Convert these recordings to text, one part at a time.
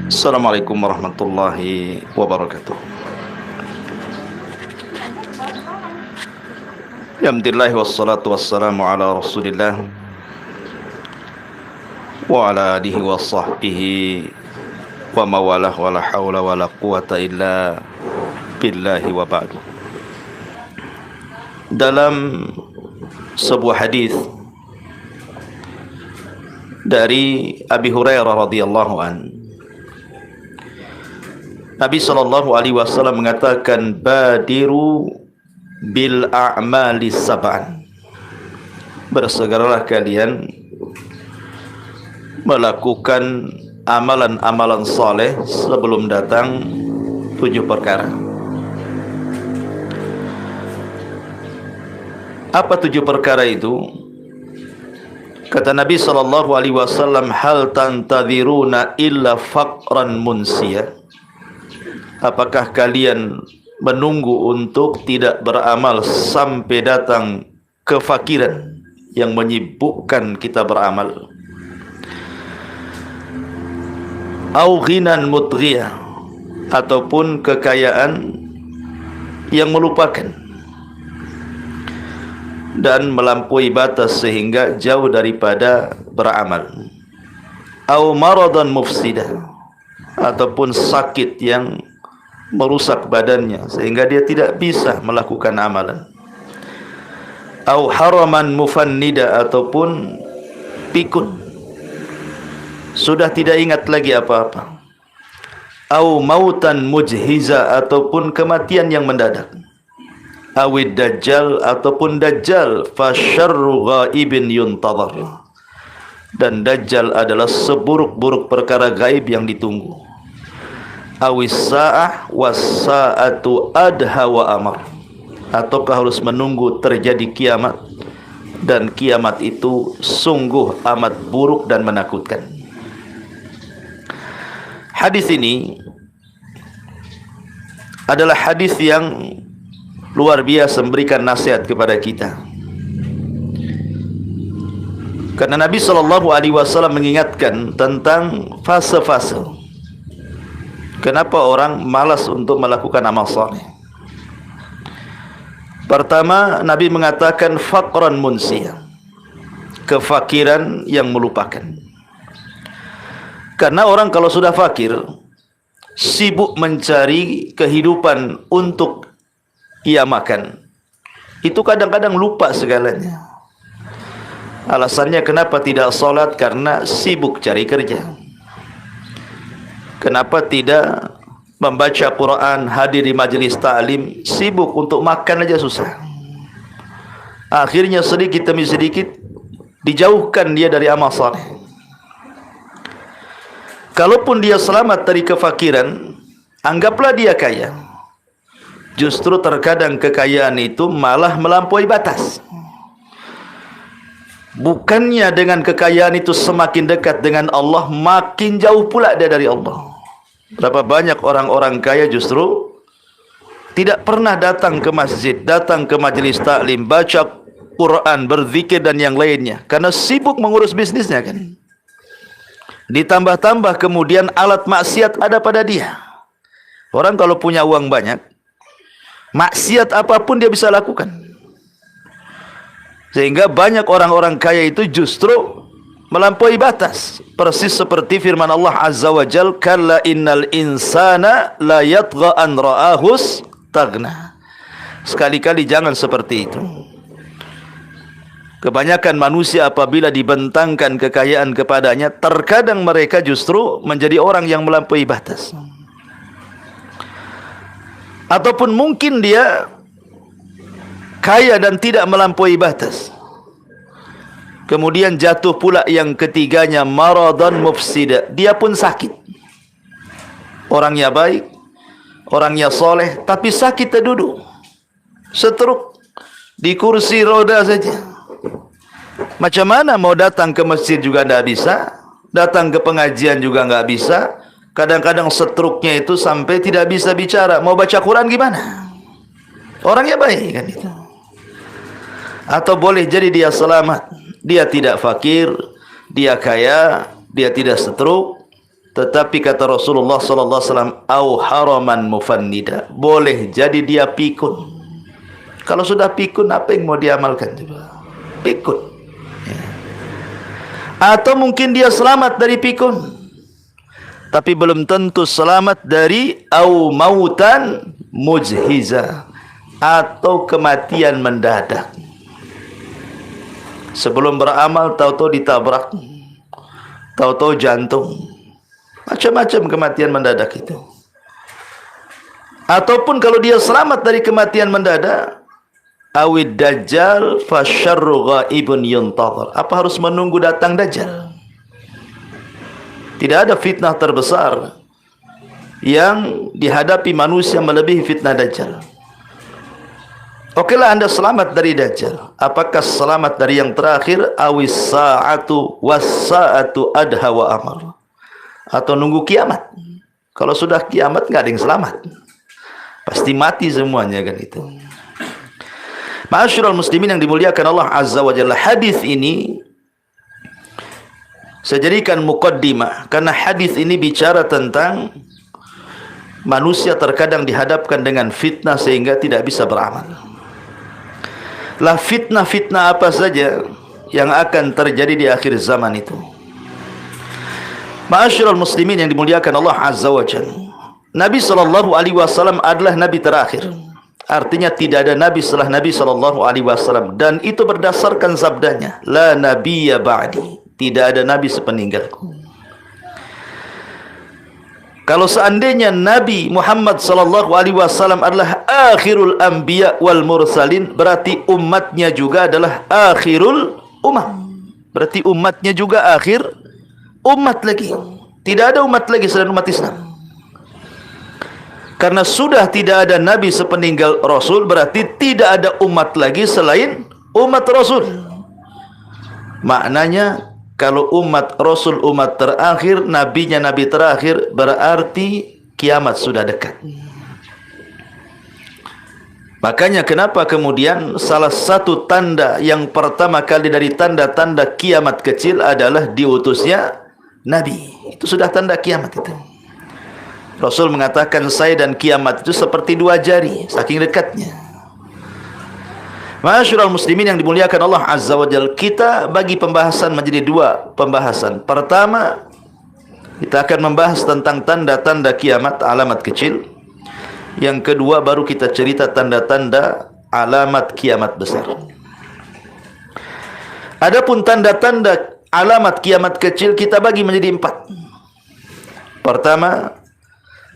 Assalamualaikum warahmatullahi wabarakatuh. Alhamdulillah wassalatu wassalamu ala Rasulillah wa ala alihi wa sahbihi wa mawalah wa la hawla wa la quwata illa billahi wa ba'du. Dalam sebuah hadis dari Abi Hurairah radhiyallahu an, Nabi sallallahu alaihi wasallam mengatakan, badiru bil a'mali sab'an, bersegeralah kalian melakukan amalan-amalan saleh sebelum datang 7 perkara. Apa 7 perkara itu? Kata Nabi sallallahu alaihi wasallam, hal tantadhiruna illa faqran munsiya. Apakah kalian menunggu untuk tidak beramal sampai datang kefakiran yang menyibukkan kita beramal? Au ghinan mutghiyah, ataupun kekayaan yang melupakan dan melampaui batas sehingga jauh daripada beramal. Au maradan mufsidah, ataupun sakit yang merusak badannya sehingga dia tidak bisa melakukan amalan. Au haraman mufannida, ataupun pikun, sudah tidak ingat lagi apa-apa. Au mautan mujhiza, ataupun kematian yang mendadak. Awid dajjal, ataupun dajjal, fasyarru ghaibin yuntadhar, dan dajjal adalah seburuk-buruk perkara gaib yang ditunggu. Awis sa'ah was sa'atu adha wa amar, ataukah harus menunggu terjadi kiamat, dan kiamat itu sungguh amat buruk dan menakutkan. Hadis ini adalah hadis yang luar biasa memberikan nasihat kepada kita, karena Nabi sallallahu alaihi wasallam mengingatkan tentang fase-fase kenapa orang malas untuk melakukan amal saleh. Pertama, Nabi mengatakan faqran munsiyah, kefakiran yang melupakan. Karena orang kalau sudah fakir, sibuk mencari kehidupan untuk ia makan, itu kadang-kadang lupa segalanya. Alasannya kenapa tidak salat? Karena sibuk cari kerja. Kenapa tidak membaca Quran, hadir di majelis ta'lim? Sibuk untuk makan aja susah. Akhirnya sedikit demi sedikit dijauhkan dia dari amal saleh. Kalaupun dia selamat dari kefakiran, anggaplah dia kaya. Justru terkadang kekayaan itu malah melampaui batas. Bukannya dengan kekayaan itu semakin dekat dengan Allah, makin jauh pula dia dari Allah. Berapa banyak orang-orang kaya justru tidak pernah datang ke masjid, datang ke majelis taklim, baca Quran, berzikir dan yang lainnya, karena sibuk mengurus bisnisnya kan. Ditambah-tambah kemudian alat maksiat ada pada dia. Orang kalau punya uang banyak, maksiat apapun dia bisa lakukan. Sehingga banyak orang-orang kaya itu justru melampaui batas. Persis seperti firman Allah Azza wa Jal, kalla innal insana la yatgha an ra'ahus tagna. Sekali-kali jangan seperti itu. Kebanyakan manusia apabila dibentangkan kekayaan kepadanya, terkadang mereka justru menjadi orang yang melampaui batas. Ataupun mungkin dia kaya dan tidak melampaui batas, kemudian jatuh pula yang ketiganya, maradan mufsida, dia pun sakit. Orangnya baik, orangnya soleh, tapi sakit terduduk, setruk, di kursi roda saja. Macam mana mau datang ke masjid juga tidak bisa, datang ke pengajian juga nggak bisa. Kadang-kadang setruknya itu sampai tidak bisa bicara. Mau baca Quran gimana? Orangnya baik kan itu. Atau boleh jadi dia selamat, dia tidak fakir, dia kaya, dia tidak setruk, Tetapi kata Rasulullah sallallahu alaihi wasallam, au haraman mufannida, boleh jadi dia pikun. Kalau sudah pikun, apa yang mau diamalkan coba? Pikun. Ya. Atau mungkin dia selamat dari pikun, tapi belum tentu selamat dari au mautan mujhiza, atau kematian mendadak. Sebelum beramal tahu-tahu ditabrak, tahu-tahu jantung. Macam-macam kematian mendadak itu. Ataupun kalau dia selamat dari kematian mendadak, awid dajjal fasyarru ghaibun yuntadhar. Apa harus menunggu datang dajjal? Tidak ada fitnah terbesar yang dihadapi manusia melebihi fitnah dajjal. Okelah anda selamat dari dajjal. Apakah selamat dari yang terakhir? Awis sa'atu was sa'atu adha wa amar. Atau nunggu kiamat. Kalau sudah kiamat nggak ada yang selamat, pasti mati semuanya kan itu. Ma'asyiral muslimin yang dimuliakan Allah Azza wa Jalla, hadis ini saya jadikan muqaddimah karena hadis ini bicara tentang manusia terkadang dihadapkan dengan fitnah sehingga tidak bisa beramal. Lah fitnah-fitnah apa saja yang akan terjadi di akhir zaman itu? Ma'asyiral muslimin yang dimuliakan Allah Azza wa Jalla, Nabi sallallahu alaihi wasallam adalah nabi terakhir. Artinya tidak ada nabi setelah Nabi sallallahu alaihi wasallam, dan itu berdasarkan sabdanya, la nabiyya ba'di, tidak ada nabi sepeninggalku. Kalau seandainya Nabi Muhammad sallallahu alaihi wasallam adalah akhirul anbiya wal mursalin, berarti umatnya juga adalah akhirul umam. Berarti umatnya juga akhir umat lagi. Tidak ada umat lagi selain umat Islam. Karena sudah tidak ada nabi sepeninggal Rasul, berarti tidak ada umat lagi selain umat Rasul. Maknanya kalau umat Rasul umat terakhir, nabinya nabi terakhir, berarti kiamat sudah dekat. Makanya kenapa kemudian salah satu tanda yang pertama kali dari tanda-tanda kiamat kecil adalah diutusnya nabi. Itu sudah tanda kiamat itu. Rasul mengatakan saya dan kiamat itu seperti dua jari, saking dekatnya. Ma'asyiral muslimin yang dimuliakan Allah Azza wa Jalla, kita bagi pembahasan menjadi dua pembahasan. Pertama, kita akan membahas tentang tanda-tanda kiamat, alamat kecil. Yang kedua baru kita cerita tanda-tanda alamat kiamat besar. Adapun tanda-tanda alamat kiamat kecil kita bagi menjadi 4. Pertama,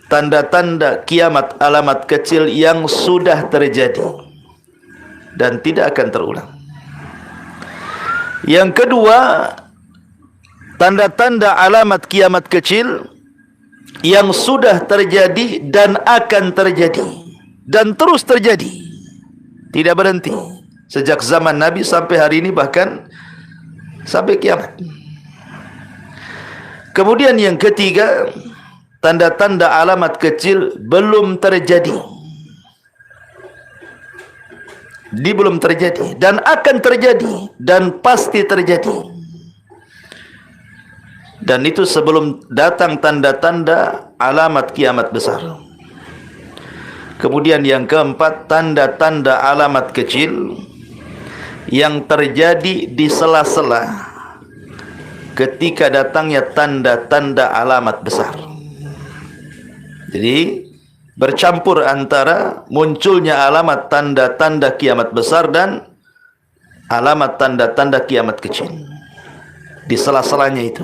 tanda-tanda kiamat alamat kecil yang sudah terjadi dan tidak akan terulang. Yang kedua, tanda-tanda alamat kiamat kecil yang sudah terjadi dan akan terjadi dan terus terjadi, tidak berhenti sejak zaman Nabi sampai hari ini, bahkan sampai kiamat. Kemudian yang ketiga, tanda-tanda alamat kecil belum terjadi, belum terjadi dan akan terjadi dan pasti terjadi. Dan itu sebelum datang tanda-tanda alamat kiamat besar. Kemudian yang keempat, tanda-tanda alamat kecil yang terjadi di sela-sela ketika datangnya tanda-tanda alamat besar. Jadi bercampur antara munculnya alamat tanda-tanda kiamat besar dan alamat tanda-tanda kiamat kecil di sela-selanya itu.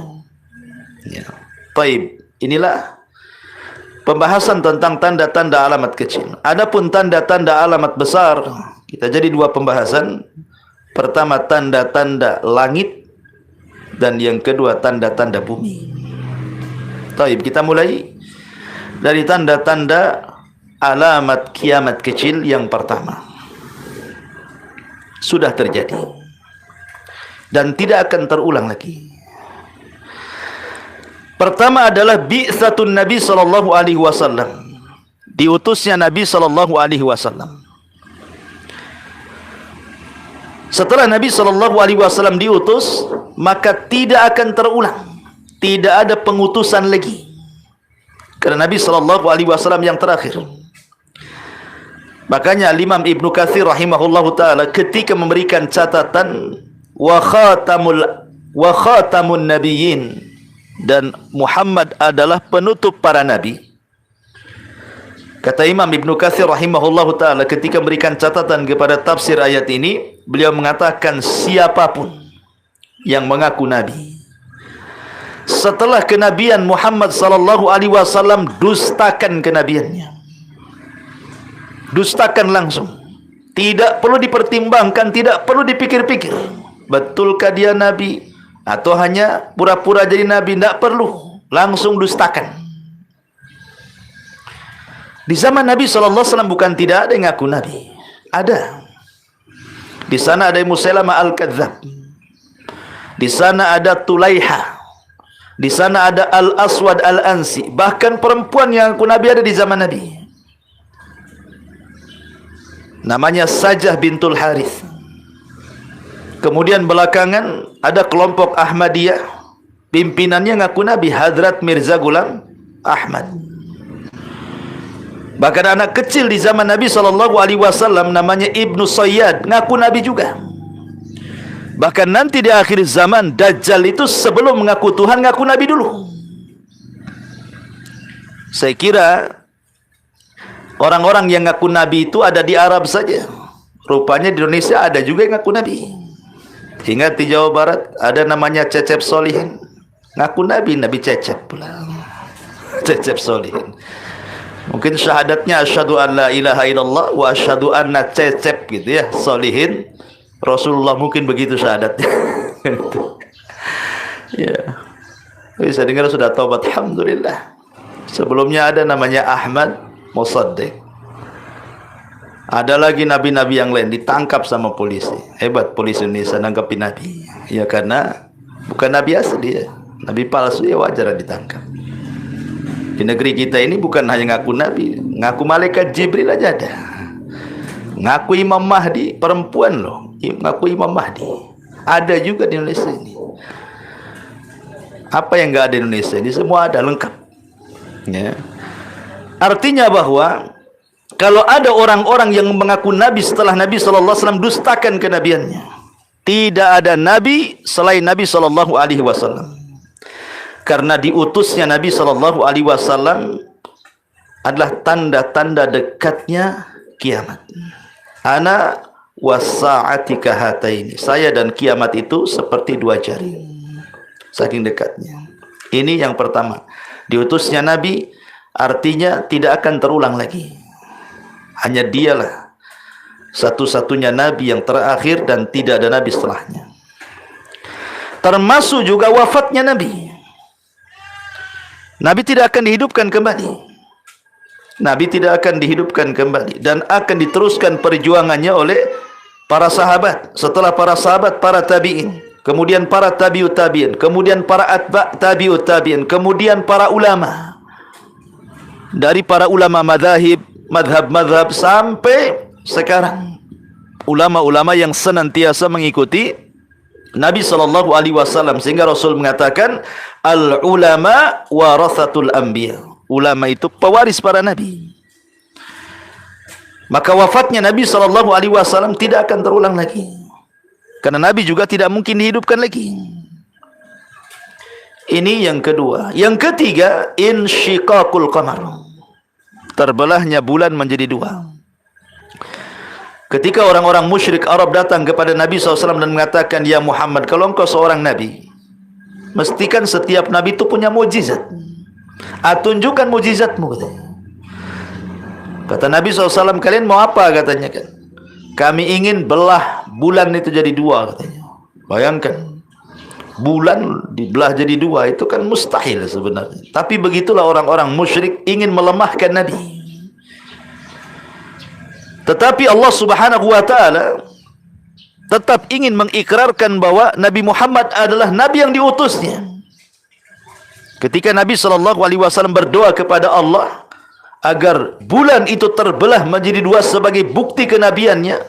Ya. Baik, inilah pembahasan tentang tanda-tanda alamat kecil. Adapun tanda-tanda alamat besar, kita jadi dua pembahasan. Pertama tanda-tanda langit, dan yang kedua tanda-tanda bumi. Baik, kita mulai dari tanda-tanda alamat kiamat kecil. Yang pertama, sudah terjadi dan tidak akan terulang lagi. Pertama adalah bi'tsatun Nabi sallallahu alaihi wasallam, diutusnya Nabi sallallahu alaihi wasallam. Setelah Nabi sallallahu alaihi wasallam diutus, maka tidak akan terulang, tidak ada pengutusan lagi. Karena Nabi SAW yang terakhir. Makanya Imam Ibnu Katsir rahimahullahu taala ketika memberikan catatan wa khatamun nabiyyin, dan Muhammad adalah penutup para nabi. Kata Imam Ibnu Katsir rahimahullahu taala ketika memberikan catatan kepada tafsir ayat ini, beliau mengatakan siapapun yang mengaku nabi setelah kenabian Muhammad sallallahu alaihi wasallam, dustakan kenabiannya. Dustakan langsung. Tidak perlu dipertimbangkan, tidak perlu dipikir-pikir. Betulkah dia nabi atau hanya pura-pura jadi nabi? Tidak perlu. Langsung dustakan. Di zaman Nabi SAW bukan tidak ada yang ngaku nabi. Ada. Di sana ada Musailamah al-Kadzdzab. Di sana ada Tulaiha. Di sana ada Al-Aswad Al-Ansi. Bahkan perempuan yang ngaku nabi ada di zaman Nabi. Namanya Sajah bintul Harith. Kemudian belakangan ada kelompok Ahmadiyah. Pimpinannya ngaku nabi, Hadrat Mirza Ghulam Ahmad. Bahkan anak kecil di zaman Nabi SAW namanya Ibnu Sayyad, ngaku nabi juga. Bahkan nanti di akhir zaman Dajjal itu sebelum mengaku Tuhan, ngaku nabi dulu. Saya kira orang-orang yang ngaku nabi itu ada di Arab saja. Rupanya di Indonesia ada juga yang ngaku nabi. Ingat di Jawa Barat ada namanya Cecep Solihin, ngaku nabi, Nabi Cecep pula. Cecep Solihin. Mungkin syahadatnya asyhadu an la ilaha illallah wa asyhadu anna Cecep gitu ya, Solihin. Rasulullah mungkin begitu syahadatnya. Ya. Saya dengar sudah taubat, alhamdulillah. Sebelumnya ada namanya Ahmad Musaddiq. Ada lagi nabi-nabi yang lain ditangkap sama polisi. Hebat polisi Indonesia nangkepin nabi. Ya karena bukan nabi asli ya. Nabi palsu ya wajar ditangkap. Di negeri kita ini bukan hanya ngaku nabi, ngaku malaikat Jibril aja ada. Ngaku Imam Mahdi, perempuan loh. Ngaku Imam Mahdi. Ada juga di Indonesia ini. Apa yang enggak ada di Indonesia ini? Semua ada, lengkap. Ya. Artinya bahwa kalau ada orang-orang yang mengaku nabi setelah Nabi SAW, dustakan kenabiannya. Tidak ada nabi selain Nabi SAW. Karena diutusnya Nabi SAW adalah tanda-tanda dekatnya kiamat. Ana wasa'ati kahataini. Saya dan kiamat itu seperti dua jari. Saking dekatnya. Ini yang pertama. Diutusnya Nabi artinya tidak akan terulang lagi. Hanya dialah satu-satunya Nabi yang terakhir dan tidak ada Nabi setelahnya. Termasuk juga wafatnya Nabi. Nabi tidak akan dihidupkan kembali. Nabi tidak akan dihidupkan kembali. Dan akan diteruskan perjuangannya oleh para sahabat. Setelah para sahabat, para tabi'in. Kemudian para tabi'ut tabi'in. Kemudian para atba' tabi'ut tabi'in. Kemudian para ulama. Dari para ulama madhab sampai sekarang. Ulama-ulama yang senantiasa mengikuti Nabi SAW. Sehingga Rasul mengatakan, al-ulama warathatul anbiya. Ulama itu pewaris para nabi. Maka wafatnya Nabi SAW tidak akan terulang lagi. Karena Nabi juga tidak mungkin dihidupkan lagi. Ini yang kedua. Yang ketiga, insyiqaqul qamar. Terbelahnya bulan menjadi dua. Ketika orang-orang musyrik Arab datang kepada Nabi SAW dan mengatakan, ya Muhammad, kalau engkau seorang nabi, mestikan setiap nabi itu punya mujizat. Tunjukkan mujizatmu, katanya. Kata Nabi SAW, kalian mau apa, katanya kan? Kami ingin belah bulan itu jadi dua, katanya. Bayangkan, bulan dibelah jadi dua, itu kan mustahil sebenarnya. Tapi begitulah orang-orang musyrik ingin melemahkan Nabi. Tetapi Allah Subhanahu wa taala tetap ingin mengikrarkan bahwa Nabi Muhammad adalah nabi yang diutusnya. Ketika Nabi SAW berdoa kepada Allah agar bulan itu terbelah menjadi dua sebagai bukti kenabiannya,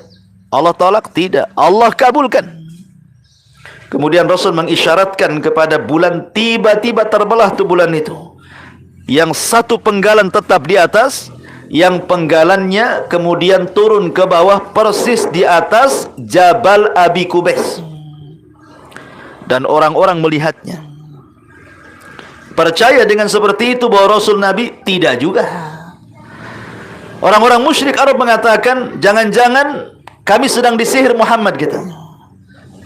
Allah tolak, tidak. Allah kabulkan. Kemudian Rasul mengisyaratkan kepada bulan, tiba-tiba terbelah tuh bulan itu. Yang satu penggalan tetap di atas, yang penggalannya kemudian turun ke bawah persis di atas Jabal Abi Kubais. Dan orang-orang melihatnya. Percaya dengan seperti itu bahwa Rasul Nabi? Tidak juga. Orang-orang musyrik Arab mengatakan, jangan-jangan kami sedang disihir Muhammad gitu.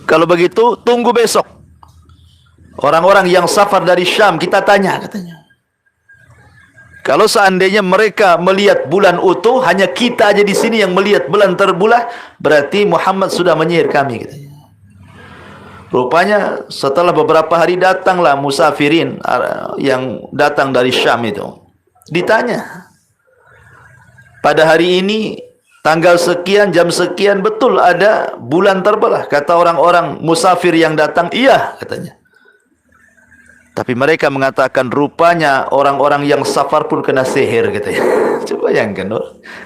Kalau begitu, tunggu besok. Orang-orang yang safar dari Syam, kita tanya katanya. Kalau seandainya mereka melihat bulan utuh, hanya kita aja di sini yang melihat bulan terbelah, berarti Muhammad sudah menyihir kami katanya. Rupanya setelah beberapa hari datanglah musafirin yang datang dari Syam itu. Ditanya, pada hari ini tanggal sekian, jam sekian, betul ada bulan terbelah? Kata orang-orang musafir yang datang, iya katanya. Tapi mereka mengatakan rupanya orang-orang yang safar pun kena sihir katanya. Coba bayangkan,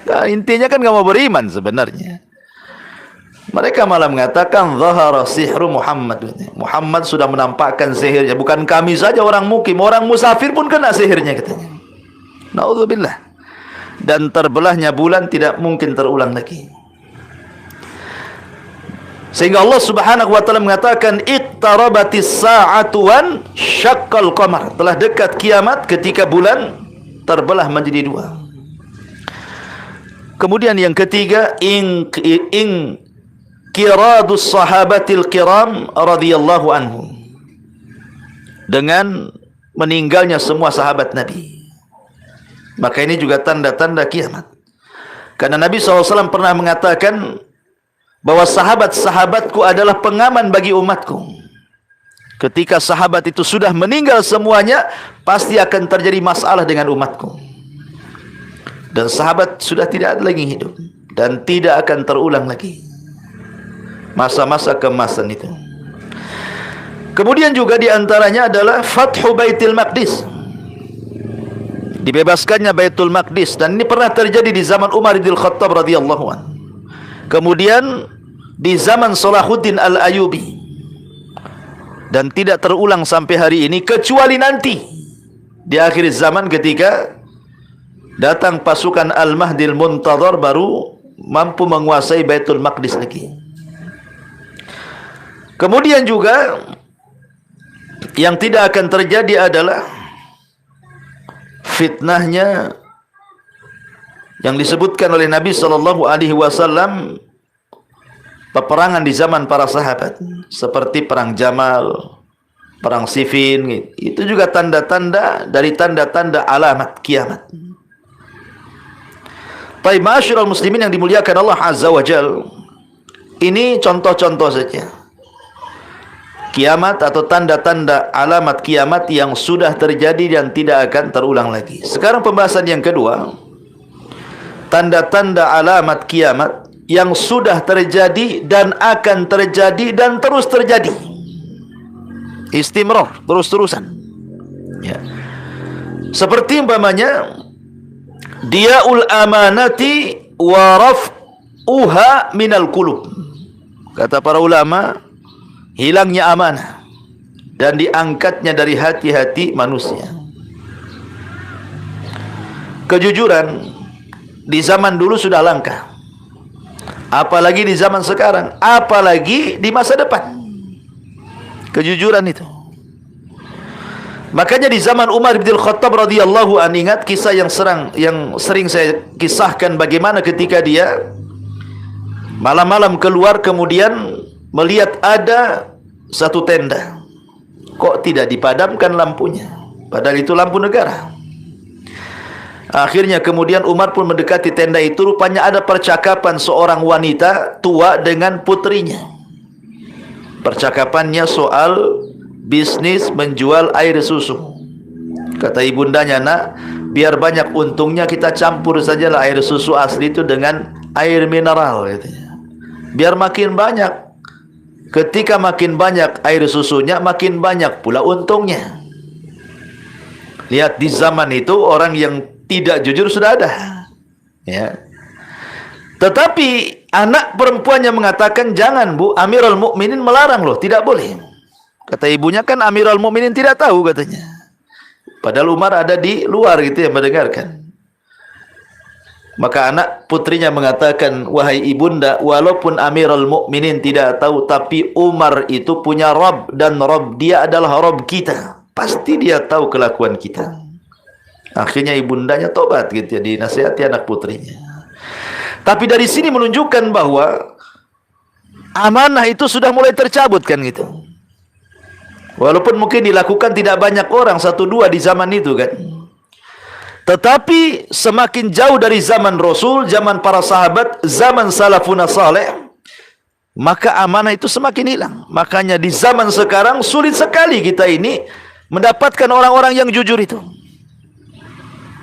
nah, intinya kan nggak mau beriman sebenarnya. Mereka malah mengatakan zahara sihru Muhammad. Muhammad sudah menampakkan sihirnya. Bukan kami saja orang mukim, orang musafir pun kena sihirnya katanya. Naudzubillah. Dan terbelahnya bulan tidak mungkin terulang lagi. Sehingga Allah Subhanahu wa taala mengatakan iqtarabatis sa'atu wan syaqqal qamar. Telah dekat kiamat ketika bulan terbelah menjadi dua. Kemudian yang ketiga, kiradus sahabatil kiram radhiyallahu anhum. Dengan meninggalnya semua sahabat Nabi. Maka ini juga tanda-tanda kiamat. Karena Nabi SAW pernah mengatakan bahwa sahabat-sahabatku adalah pengaman bagi umatku. Ketika sahabat itu sudah meninggal semuanya, pasti akan terjadi masalah dengan umatku. Dan sahabat sudah tidak lagi hidup. Dan tidak akan terulang lagi masa-masa keemasan itu. Kemudian juga diantaranya adalah Fathu Baitul Maqdis. Dibebaskannya Baitul Maqdis. Dan ini pernah terjadi di zaman Umar bin Khattab radhiyallahu anhu. Kemudian di zaman Salahuddin Al-Ayyubi. Dan tidak terulang sampai hari ini, kecuali nanti di akhir zaman ketika datang pasukan Al-Mahdil Muntadhar, baru mampu menguasai Baitul Maqdis lagi. Kemudian juga yang tidak akan terjadi adalah fitnahnya yang disebutkan oleh Nabi SAW, peperangan di zaman para sahabat seperti perang Jamal, perang Siffin. Itu juga tanda-tanda dari tanda-tanda alamat kiamat. Baik, ma'asyiral muslimin yang dimuliakan Allah Azza wa Jalla, ini contoh-contoh saja kiamat atau tanda-tanda alamat kiamat yang sudah terjadi dan tidak akan terulang lagi. Sekarang pembahasan yang kedua, tanda-tanda alamat kiamat yang sudah terjadi dan akan terjadi dan terus terjadi. Istimrar, terus-terusan. Ya. Seperti umpamanya diaul amanati wa raf'uha minal qulub. Kata para ulama, hilangnya amanah dan diangkatnya dari hati-hati manusia. Kejujuran di zaman dulu sudah langka, apalagi di zaman sekarang, apalagi di masa depan. Kejujuran itu. Makanya di zaman Umar bin Khattab radhiyallahu anhu, ingat kisah yang sering saya kisahkan, bagaimana ketika dia malam-malam keluar kemudian melihat ada satu tenda, kok tidak dipadamkan lampunya, padahal itu lampu negara. Akhirnya kemudian Umar pun mendekati tenda itu. Rupanya ada percakapan seorang wanita tua dengan putrinya. Percakapannya soal bisnis menjual air susu. Kata ibundanya, nak, biar banyak untungnya kita campur sajalah air susu asli itu dengan air mineral, katanya. Biar makin banyak. Ketika makin banyak air susunya, makin banyak pula untungnya. Lihat, di zaman itu orang yang tidak jujur sudah ada. Ya. Tetapi anak perempuannya mengatakan, jangan bu, Amirul Mukminin melarang loh, tidak boleh. Kata ibunya, kan Amirul Mukminin tidak tahu katanya. Padahal Umar ada di luar gitu yang mendengarkan. Maka anak putrinya mengatakan, wahai ibunda, walaupun Amirul Mukminin tidak tahu, tapi Umar itu punya Rabb, dan Rabb dia adalah Rabb kita. Pasti dia tahu kelakuan kita. Akhirnya ibundanya tobat gitu ya, dinasihati anak putrinya. Tapi dari sini menunjukkan bahwa amanah itu sudah mulai tercabut kan gitu. Walaupun mungkin dilakukan tidak banyak orang, 1-2 di zaman itu kan. Tetapi semakin jauh dari zaman Rasul, zaman para sahabat, zaman salafun saleh, maka amanah itu semakin hilang. Makanya di zaman sekarang sulit sekali kita ini mendapatkan orang-orang yang jujur itu.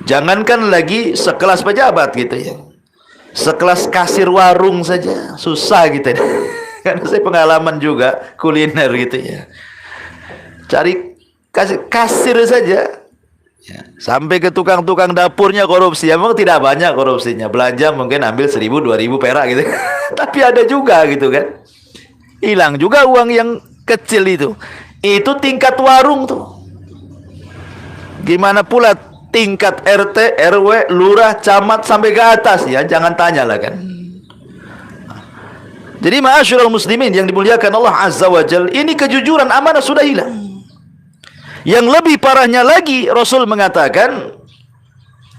Jangankan lagi sekelas pejabat gitu ya, sekelas kasir warung saja susah gitu ya. Karena saya pengalaman juga kuliner gitu ya. Cari kasir saja ya, sampai ke tukang-tukang dapurnya korupsi. Memang tidak banyak korupsinya, belanja mungkin ambil 1.000-2.000 perak gitu. Tapi ada juga gitu kan, hilang juga uang yang kecil itu. Itu tingkat warung tuh. Gimana pula tingkat RT, RW, lurah, camat sampai ke atas ya, jangan tanya lah kan. Jadi ma'asyiral muslimin yang dimuliakan Allah Azza wa Jalla, ini kejujuran amanah sudah hilang. Yang lebih parahnya lagi, Rasul mengatakan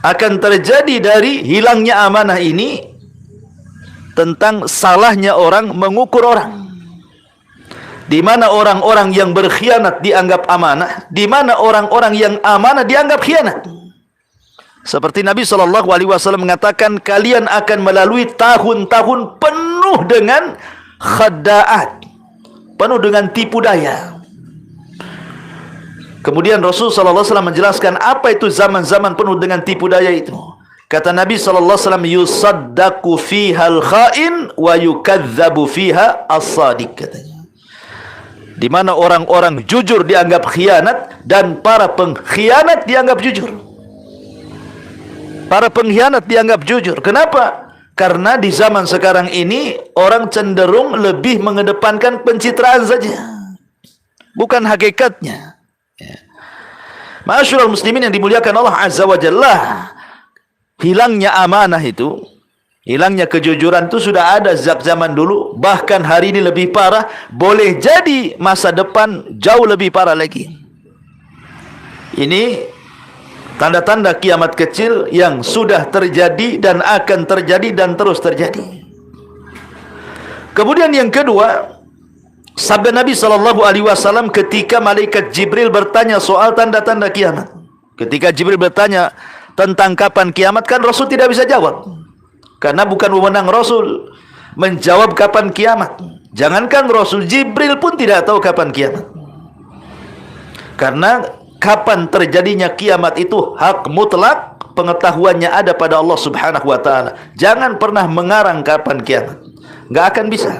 akan terjadi dari hilangnya amanah ini tentang salahnya orang mengukur orang. Di mana orang-orang yang berkhianat dianggap amanah, di mana orang-orang yang amanah dianggap khianat. Seperti Nabi SAW mengatakan, kalian akan melalui tahun-tahun penuh dengan khada'at, penuh dengan tipu daya. Kemudian Rasul SAW menjelaskan apa itu zaman-zaman penuh dengan tipu daya itu. Kata Nabi SAW, yusaddaku fiha al-kha'in wa yukadzabu fiha as-sadiq, katanya. Di mana orang-orang jujur dianggap khianat dan para pengkhianat dianggap jujur. Para pengkhianat dianggap jujur. Kenapa? Karena di zaman sekarang ini orang cenderung lebih mengedepankan pencitraan saja, bukan hakikatnya. Ma'asyiral muslimin yang dimuliakan Allah Azza wa Jalla, hilangnya amanah itu, hilangnya kejujuran itu sudah ada sejak zaman dulu, bahkan hari ini lebih parah, boleh jadi masa depan jauh lebih parah lagi. Ini tanda-tanda kiamat kecil yang sudah terjadi dan akan terjadi dan terus terjadi. Kemudian yang kedua, sabda Nabi SAW ketika malaikat Jibril bertanya soal tanda-tanda kiamat. Ketika Jibril bertanya tentang kapan kiamat, kan Rasul tidak bisa jawab, karena bukan wewenang Rasul menjawab kapan kiamat. Jangankan Rasul, Jibril pun tidak tahu kapan kiamat. Karena kapan terjadinya kiamat itu hak mutlak, pengetahuannya ada pada Allah Subhanahu wa taala. Jangan pernah mengarang kapan kiamat, enggak akan bisa.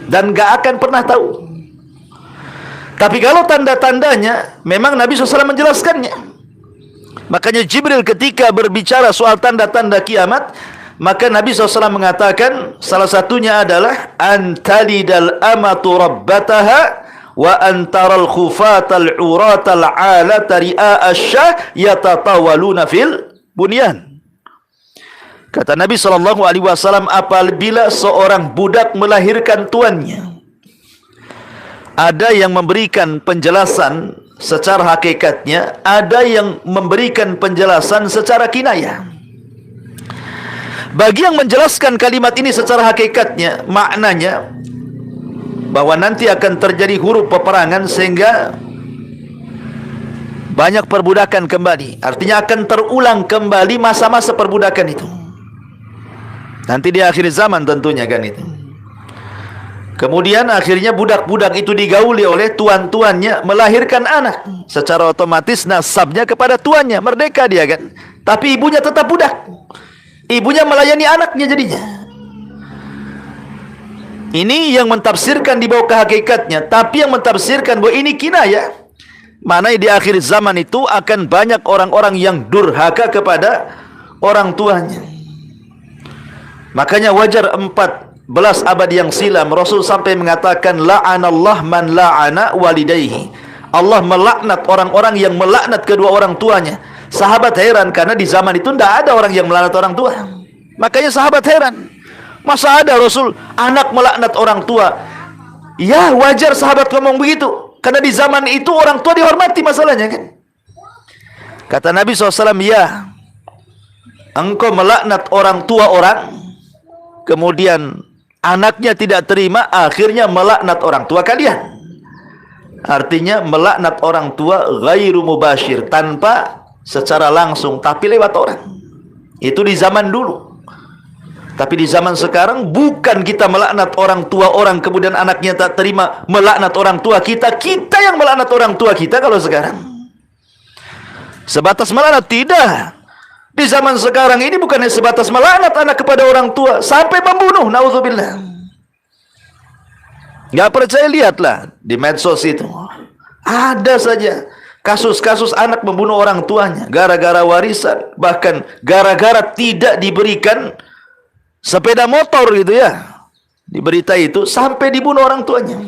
Dan gak akan pernah tahu. Tapi kalau tanda-tandanya, memang Nabi SAW menjelaskannya. Makanya Jibril ketika berbicara soal tanda-tanda kiamat, maka Nabi SAW mengatakan salah satunya adalah antalidal amatu rabbataha wa antaral khufatal uratal alata ri'a asyah yatatawaluna fil bunyan. Kata Nabi SAW, apabila seorang budak melahirkan tuannya, ada yang memberikan penjelasan secara hakikatnya, ada yang memberikan penjelasan secara kinayah. Bagi yang menjelaskan kalimat ini secara hakikatnya, maknanya bahwa nanti akan terjadi huru peperangan sehingga banyak perbudakan kembali. Artinya akan terulang kembali masa-masa perbudakan itu. Nanti di akhir zaman tentunya kan itu. Kemudian akhirnya budak-budak itu digauli oleh tuan-tuannya, melahirkan anak. Secara otomatis nasabnya kepada tuannya, merdeka dia kan. Tapi ibunya tetap budak. Ibunya melayani anaknya jadinya. Ini yang mentafsirkan di bawah hakikatnya. Tapi yang mentafsirkan bahwa ini kinayah, mana di akhir zaman itu akan banyak orang-orang yang durhaka kepada orang tuanya. Makanya wajar 4 belas abad yang silam Rasul sampai mengatakan la'anallah man la'ana walidayhi. Allah melaknat orang-orang yang melaknat kedua orang tuanya. Sahabat heran karena di zaman itu tidak ada orang yang melaknat orang tua. Makanya sahabat heran, masa ada Rasul anak melaknat orang tua? Ya wajar sahabat ngomong begitu, karena di zaman itu orang tua dihormati masalahnya kan. Kata Nabi SAW, ya engkau melaknat orang tua orang, kemudian anaknya tidak terima, akhirnya melaknat orang tua kalian. Artinya melaknat orang tua ghairu mubashir, tanpa secara langsung, tapi lewat orang. Itu di zaman dulu. Tapi di zaman sekarang bukan kita melaknat orang tua orang kemudian anaknya tak terima, melaknat orang tua kita. Kita yang melaknat orang tua kita kalau sekarang. Sebatas melaknat tidak. Di zaman sekarang ini bukannya sebatas melaknat anak kepada orang tua, sampai membunuh, naudzubillah. Gak percaya, lihatlah di medsos itu. Ada saja kasus-kasus anak membunuh orang tuanya gara-gara warisan, bahkan gara-gara tidak diberikan sepeda motor gitu ya. Di berita itu sampai dibunuh orang tuanya.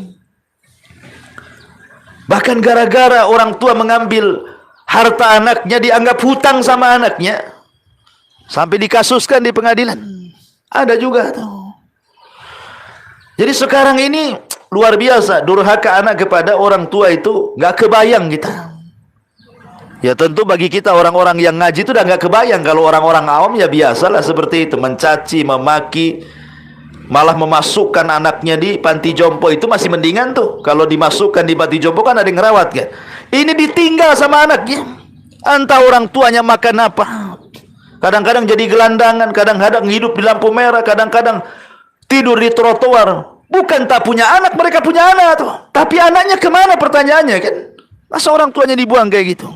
Bahkan gara-gara orang tua mengambil harta anaknya, dianggap hutang sama anaknya, sampai dikasuskan di pengadilan. Ada juga tuh. Jadi sekarang ini luar biasa durhaka anak kepada orang tua itu, nggak kebayang kita. Ya tentu bagi kita orang-orang yang ngaji itu udah nggak kebayang. Kalau orang-orang awam ya biasalah seperti itu, mencaci, memaki, malah memasukkan anaknya di panti jompo itu masih mendingan tuh. Kalau dimasukkan di panti jompo kan ada yang ngerawat kan. Ini ditinggal sama anaknya. Entah orang tuanya makan apa. Kadang-kadang jadi gelandangan, kadang-kadang hidup di lampu merah, kadang-kadang tidur di trotoar. Bukan tak punya anak, mereka punya anak tuh. Tapi anaknya kemana pertanyaannya kan? Masa orang tuanya dibuang kayak gitu?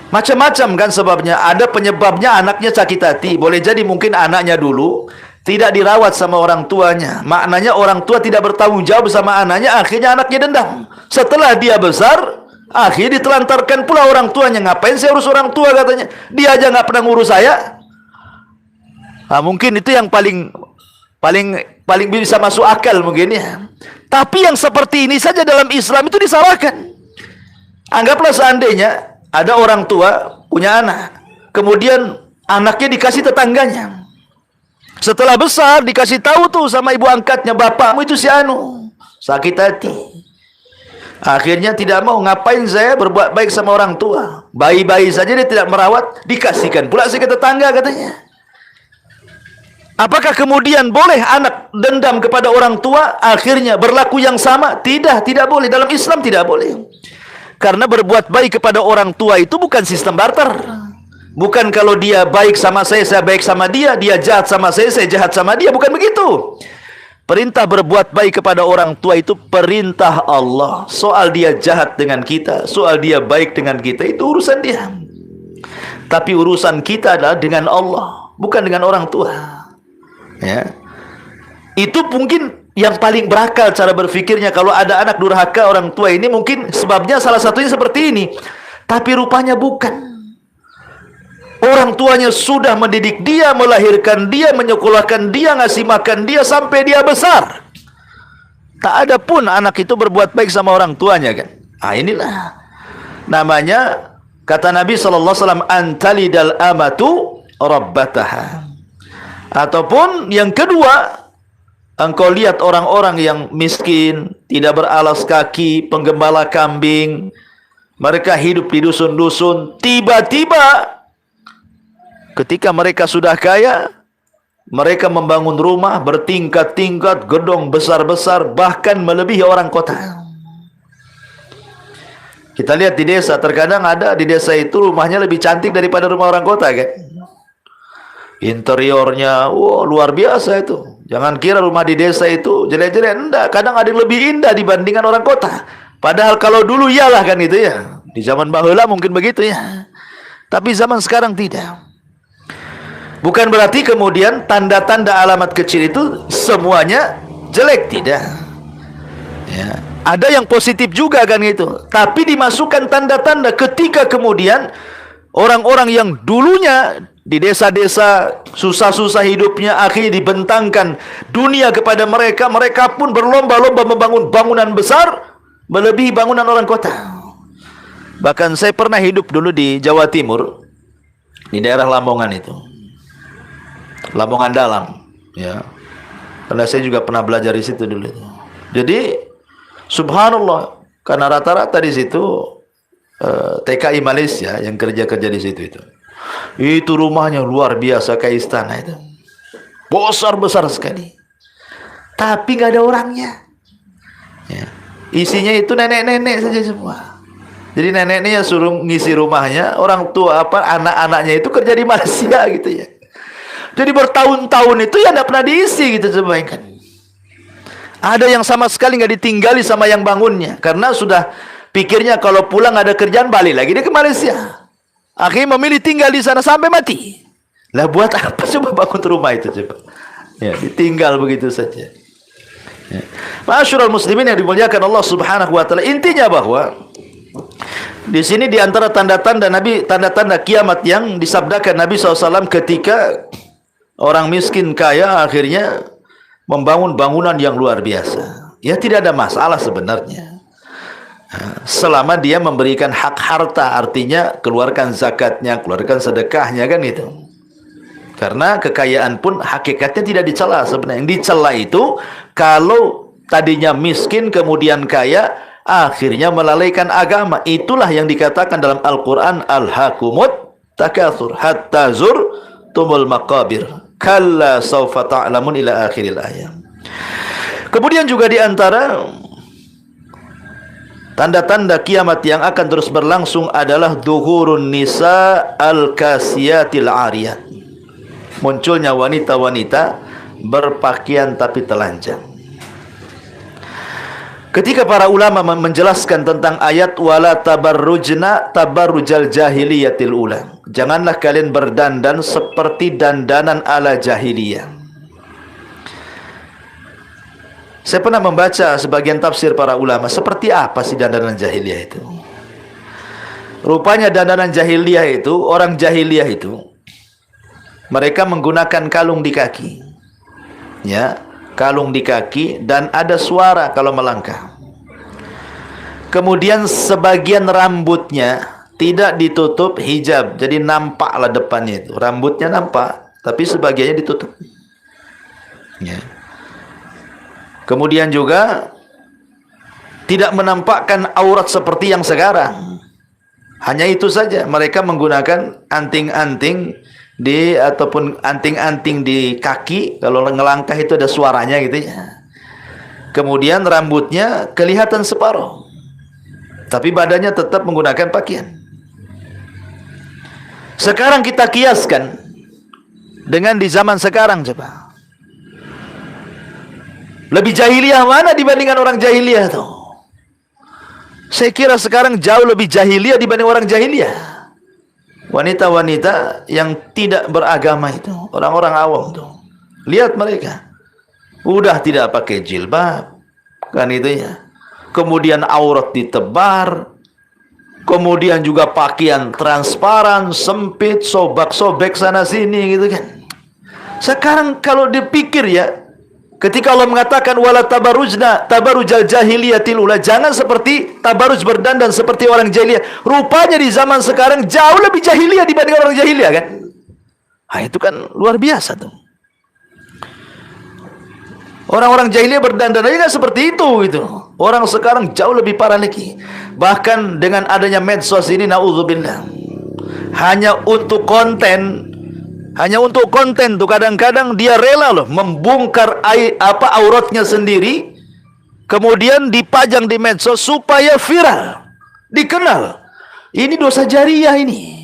Macam-macam kan sebabnya. Ada penyebabnya anaknya sakit hati. Boleh jadi mungkin anaknya dulu tidak dirawat sama orang tuanya. Maknanya orang tua tidak bertanggung jawab sama anaknya. Akhirnya anaknya dendam. Setelah dia besar, akhirnya ditelantarkan pula orang tuanya. Ngapain saya urus orang tua katanya? Dia aja nggak pernah ngurus saya. Nah, mungkin itu yang paling bisa masuk akal mungkin ya. Tapi yang seperti ini saja dalam Islam itu disalahkan. Anggaplah seandainya ada orang tua punya anak, kemudian anaknya dikasih tetangganya. Setelah besar dikasih tahu tuh sama ibu angkatnya, bapakmu itu si anu, sakit hati. Akhirnya tidak mau, ngapain saya berbuat baik sama orang tua. Bayi-bayi saja dia tidak merawat, dikasihkan pula si ke tetangga katanya. Apakah kemudian boleh anak dendam kepada orang tua akhirnya berlaku yang sama? Tidak boleh. Dalam Islam tidak boleh. Karena berbuat baik kepada orang tua itu bukan sistem barter. Bukan kalau dia baik sama saya baik sama dia. Dia jahat sama saya jahat sama dia. Bukan begitu. Perintah berbuat baik kepada orang tua itu perintah Allah. Soal dia jahat dengan kita, soal dia baik dengan kita, itu urusan dia. Tapi urusan kita adalah dengan Allah, bukan dengan orang tua. Ya. Itu mungkin yang paling berakal cara berfikirnya. Kalau ada anak durhaka orang tua ini, mungkin sebabnya salah satunya seperti ini. Tapi rupanya bukan. Orang tuanya sudah mendidik dia, melahirkan dia, menyekolahkan dia, ngasih makan dia sampai dia besar. Tak ada pun anak itu berbuat baik sama orang tuanya kan. Ah, inilah namanya, kata Nabi SAW, antalidal amatu rabbataha. Ataupun yang kedua, engkau lihat orang-orang yang miskin, tidak beralas kaki, penggembala kambing, mereka hidup di dusun-dusun, tiba-tiba ketika mereka sudah kaya, mereka membangun rumah bertingkat-tingkat, gedung besar-besar, bahkan melebihi orang kota. Kita lihat di desa, terkadang ada di desa itu rumahnya lebih cantik daripada rumah orang kota kan. Interiornya, luar biasa itu. Jangan kira rumah di desa itu jelek-jelek, enggak. Kadang ada yang lebih indah dibandingkan orang kota. Padahal kalau dulu iyalah kan itu ya. Di zaman baheula mungkin begitu ya. Tapi zaman sekarang tidak. Bukan berarti kemudian tanda-tanda alamat kecil itu semuanya jelek, tidak. Ya. Ada yang positif juga kan itu. Tapi dimasukkan tanda-tanda ketika kemudian Orang-orang yang dulunya di desa-desa susah-susah hidupnya, akhirnya dibentangkan dunia kepada mereka. Mereka pun berlomba-lomba membangun bangunan besar melebihi bangunan orang kota. Bahkan saya pernah hidup dulu di Jawa Timur, di daerah Lamongan itu, Lamongan Dalam, ya. Karena saya juga pernah belajar di situ dulu. Jadi subhanallah, karena rata-rata di situ TKI Malaysia yang kerja-kerja di situ itu rumahnya luar biasa kayak istana itu, besar-besar sekali, tapi nggak ada orangnya, ya. Isinya itu nenek-nenek saja semua. Jadi neneknya suruh ngisi rumahnya, orang tua anak-anaknya itu kerja di Malaysia gitu ya. Jadi bertahun-tahun itu ya tidak pernah diisi gitu, coba kan. Ada yang sama sekali nggak ditinggali sama yang bangunnya, karena sudah pikirnya kalau pulang ada kerjaan balik lagi dia ke Malaysia. Akhirnya memilih tinggal di sana sampai mati. Lah buat apa coba bangun rumah itu coba? Ya, ditinggal begitu saja. Ya. Ma'asyiral muslimin yang dimuliakan Allah Subhanahu wa taala, intinya bahwa di sini di antara tanda-tanda Nabi, tanda-tanda kiamat yang disabdakan Nabi SAW ketika orang miskin kaya akhirnya membangun bangunan yang luar biasa. Ya tidak ada masalah sebenarnya, selama dia memberikan hak harta, artinya keluarkan zakatnya, keluarkan sedekahnya, kan itu. Karena kekayaan pun hakikatnya tidak dicela sebenarnya. Yang dicela itu kalau tadinya miskin kemudian kaya, akhirnya melalaikan agama. Itulah yang dikatakan dalam Al-Quran, Alhaakumut takatsur hatta zurtumul maqabir kalla sawfa ta'lamun ila akhiril ayat. Kemudian juga di antara tanda-tanda kiamat yang akan terus berlangsung adalah duhurun nisa al-kasiyatil ariyat. Munculnya wanita-wanita berpakaian tapi telanjang. Ketika para ulama menjelaskan tentang ayat wala tabarrujna tabarrujal jahiliyatil ula, janganlah kalian berdandan seperti dandanan ala jahiliyah. Saya pernah membaca sebagian tafsir para ulama, seperti apa sih dandanan jahiliyah itu? Rupanya dandanan jahiliyah itu, orang jahiliyah itu, mereka menggunakan kalung di kaki, ya, kalung di kaki, dan ada suara kalau melangkah. Kemudian sebagian rambutnya tidak ditutup hijab, jadi nampaklah depannya itu, rambutnya nampak, tapi sebagiannya ditutup, ya. Kemudian juga tidak menampakkan aurat seperti yang sekarang. Hanya itu saja, mereka menggunakan anting-anting ataupun anting-anting di kaki, kalau ngelangkah itu ada suaranya gitu ya. Kemudian rambutnya kelihatan separuh, tapi badannya tetap menggunakan pakaian. Sekarang kita kiaskan dengan di zaman sekarang, coba. Lebih jahiliyah mana dibandingkan orang jahiliyah tuh? Saya kira sekarang jauh lebih jahiliyah dibanding orang jahiliyah. Wanita-wanita yang tidak beragama itu, orang-orang awam tuh, lihat mereka udah tidak pakai jilbab, kan itu ya. Kemudian aurat ditebar, kemudian juga pakaian transparan, sempit, sobek-sobek sana sini gitu kan. Sekarang kalau dipikir ya, ketika Allah mengatakan wala tabarujna tabarujal jahiliyatil ula, jangan seperti tabaruj berdandan seperti orang jahiliyah. Rupanya di zaman sekarang jauh lebih jahiliyah dibanding orang jahiliyah kan. Nah, itu kan luar biasa tuh. Orang-orang jahiliyah berdandan aja kan seperti itu gitu. Orang sekarang jauh lebih parah lagi. Bahkan dengan adanya medsos ini, naudzubillah, hanya untuk konten tuh kadang-kadang dia rela loh membongkar auratnya sendiri, kemudian dipajang di medsos supaya viral, dikenal. Ini dosa jariah ini.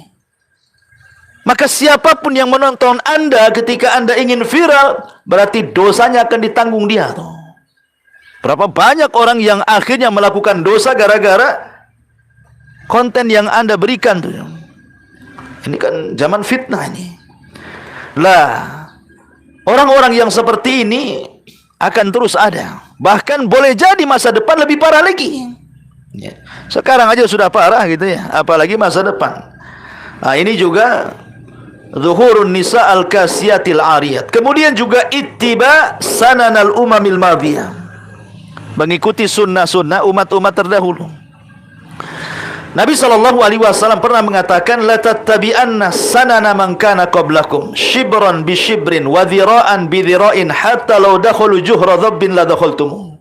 Maka siapapun yang menonton Anda ketika Anda ingin viral, berarti dosanya akan ditanggung dia tuh. Berapa banyak orang yang akhirnya melakukan dosa gara-gara konten yang Anda berikan tuh. Ini kan zaman fitnah ini. Lah, orang-orang yang seperti ini akan terus ada. Bahkan boleh jadi masa depan lebih parah lagi. Ya. Sekarang aja sudah parah gitu ya, apalagi masa depan. Nah, ini juga zuhurun nisa al-kasiyatil ariyat. Kemudian juga ittiba sananal umamil madiyah, mengikuti sunnah-sunnah umat-umat terdahulu. Nabi SAW pernah mengatakan, la tattabi'anna sanana man kana qablakum shibran bi shibrin wa dhira'an bi dhira'in hatta law dakhalu juhra dhabbin la dakhaltum.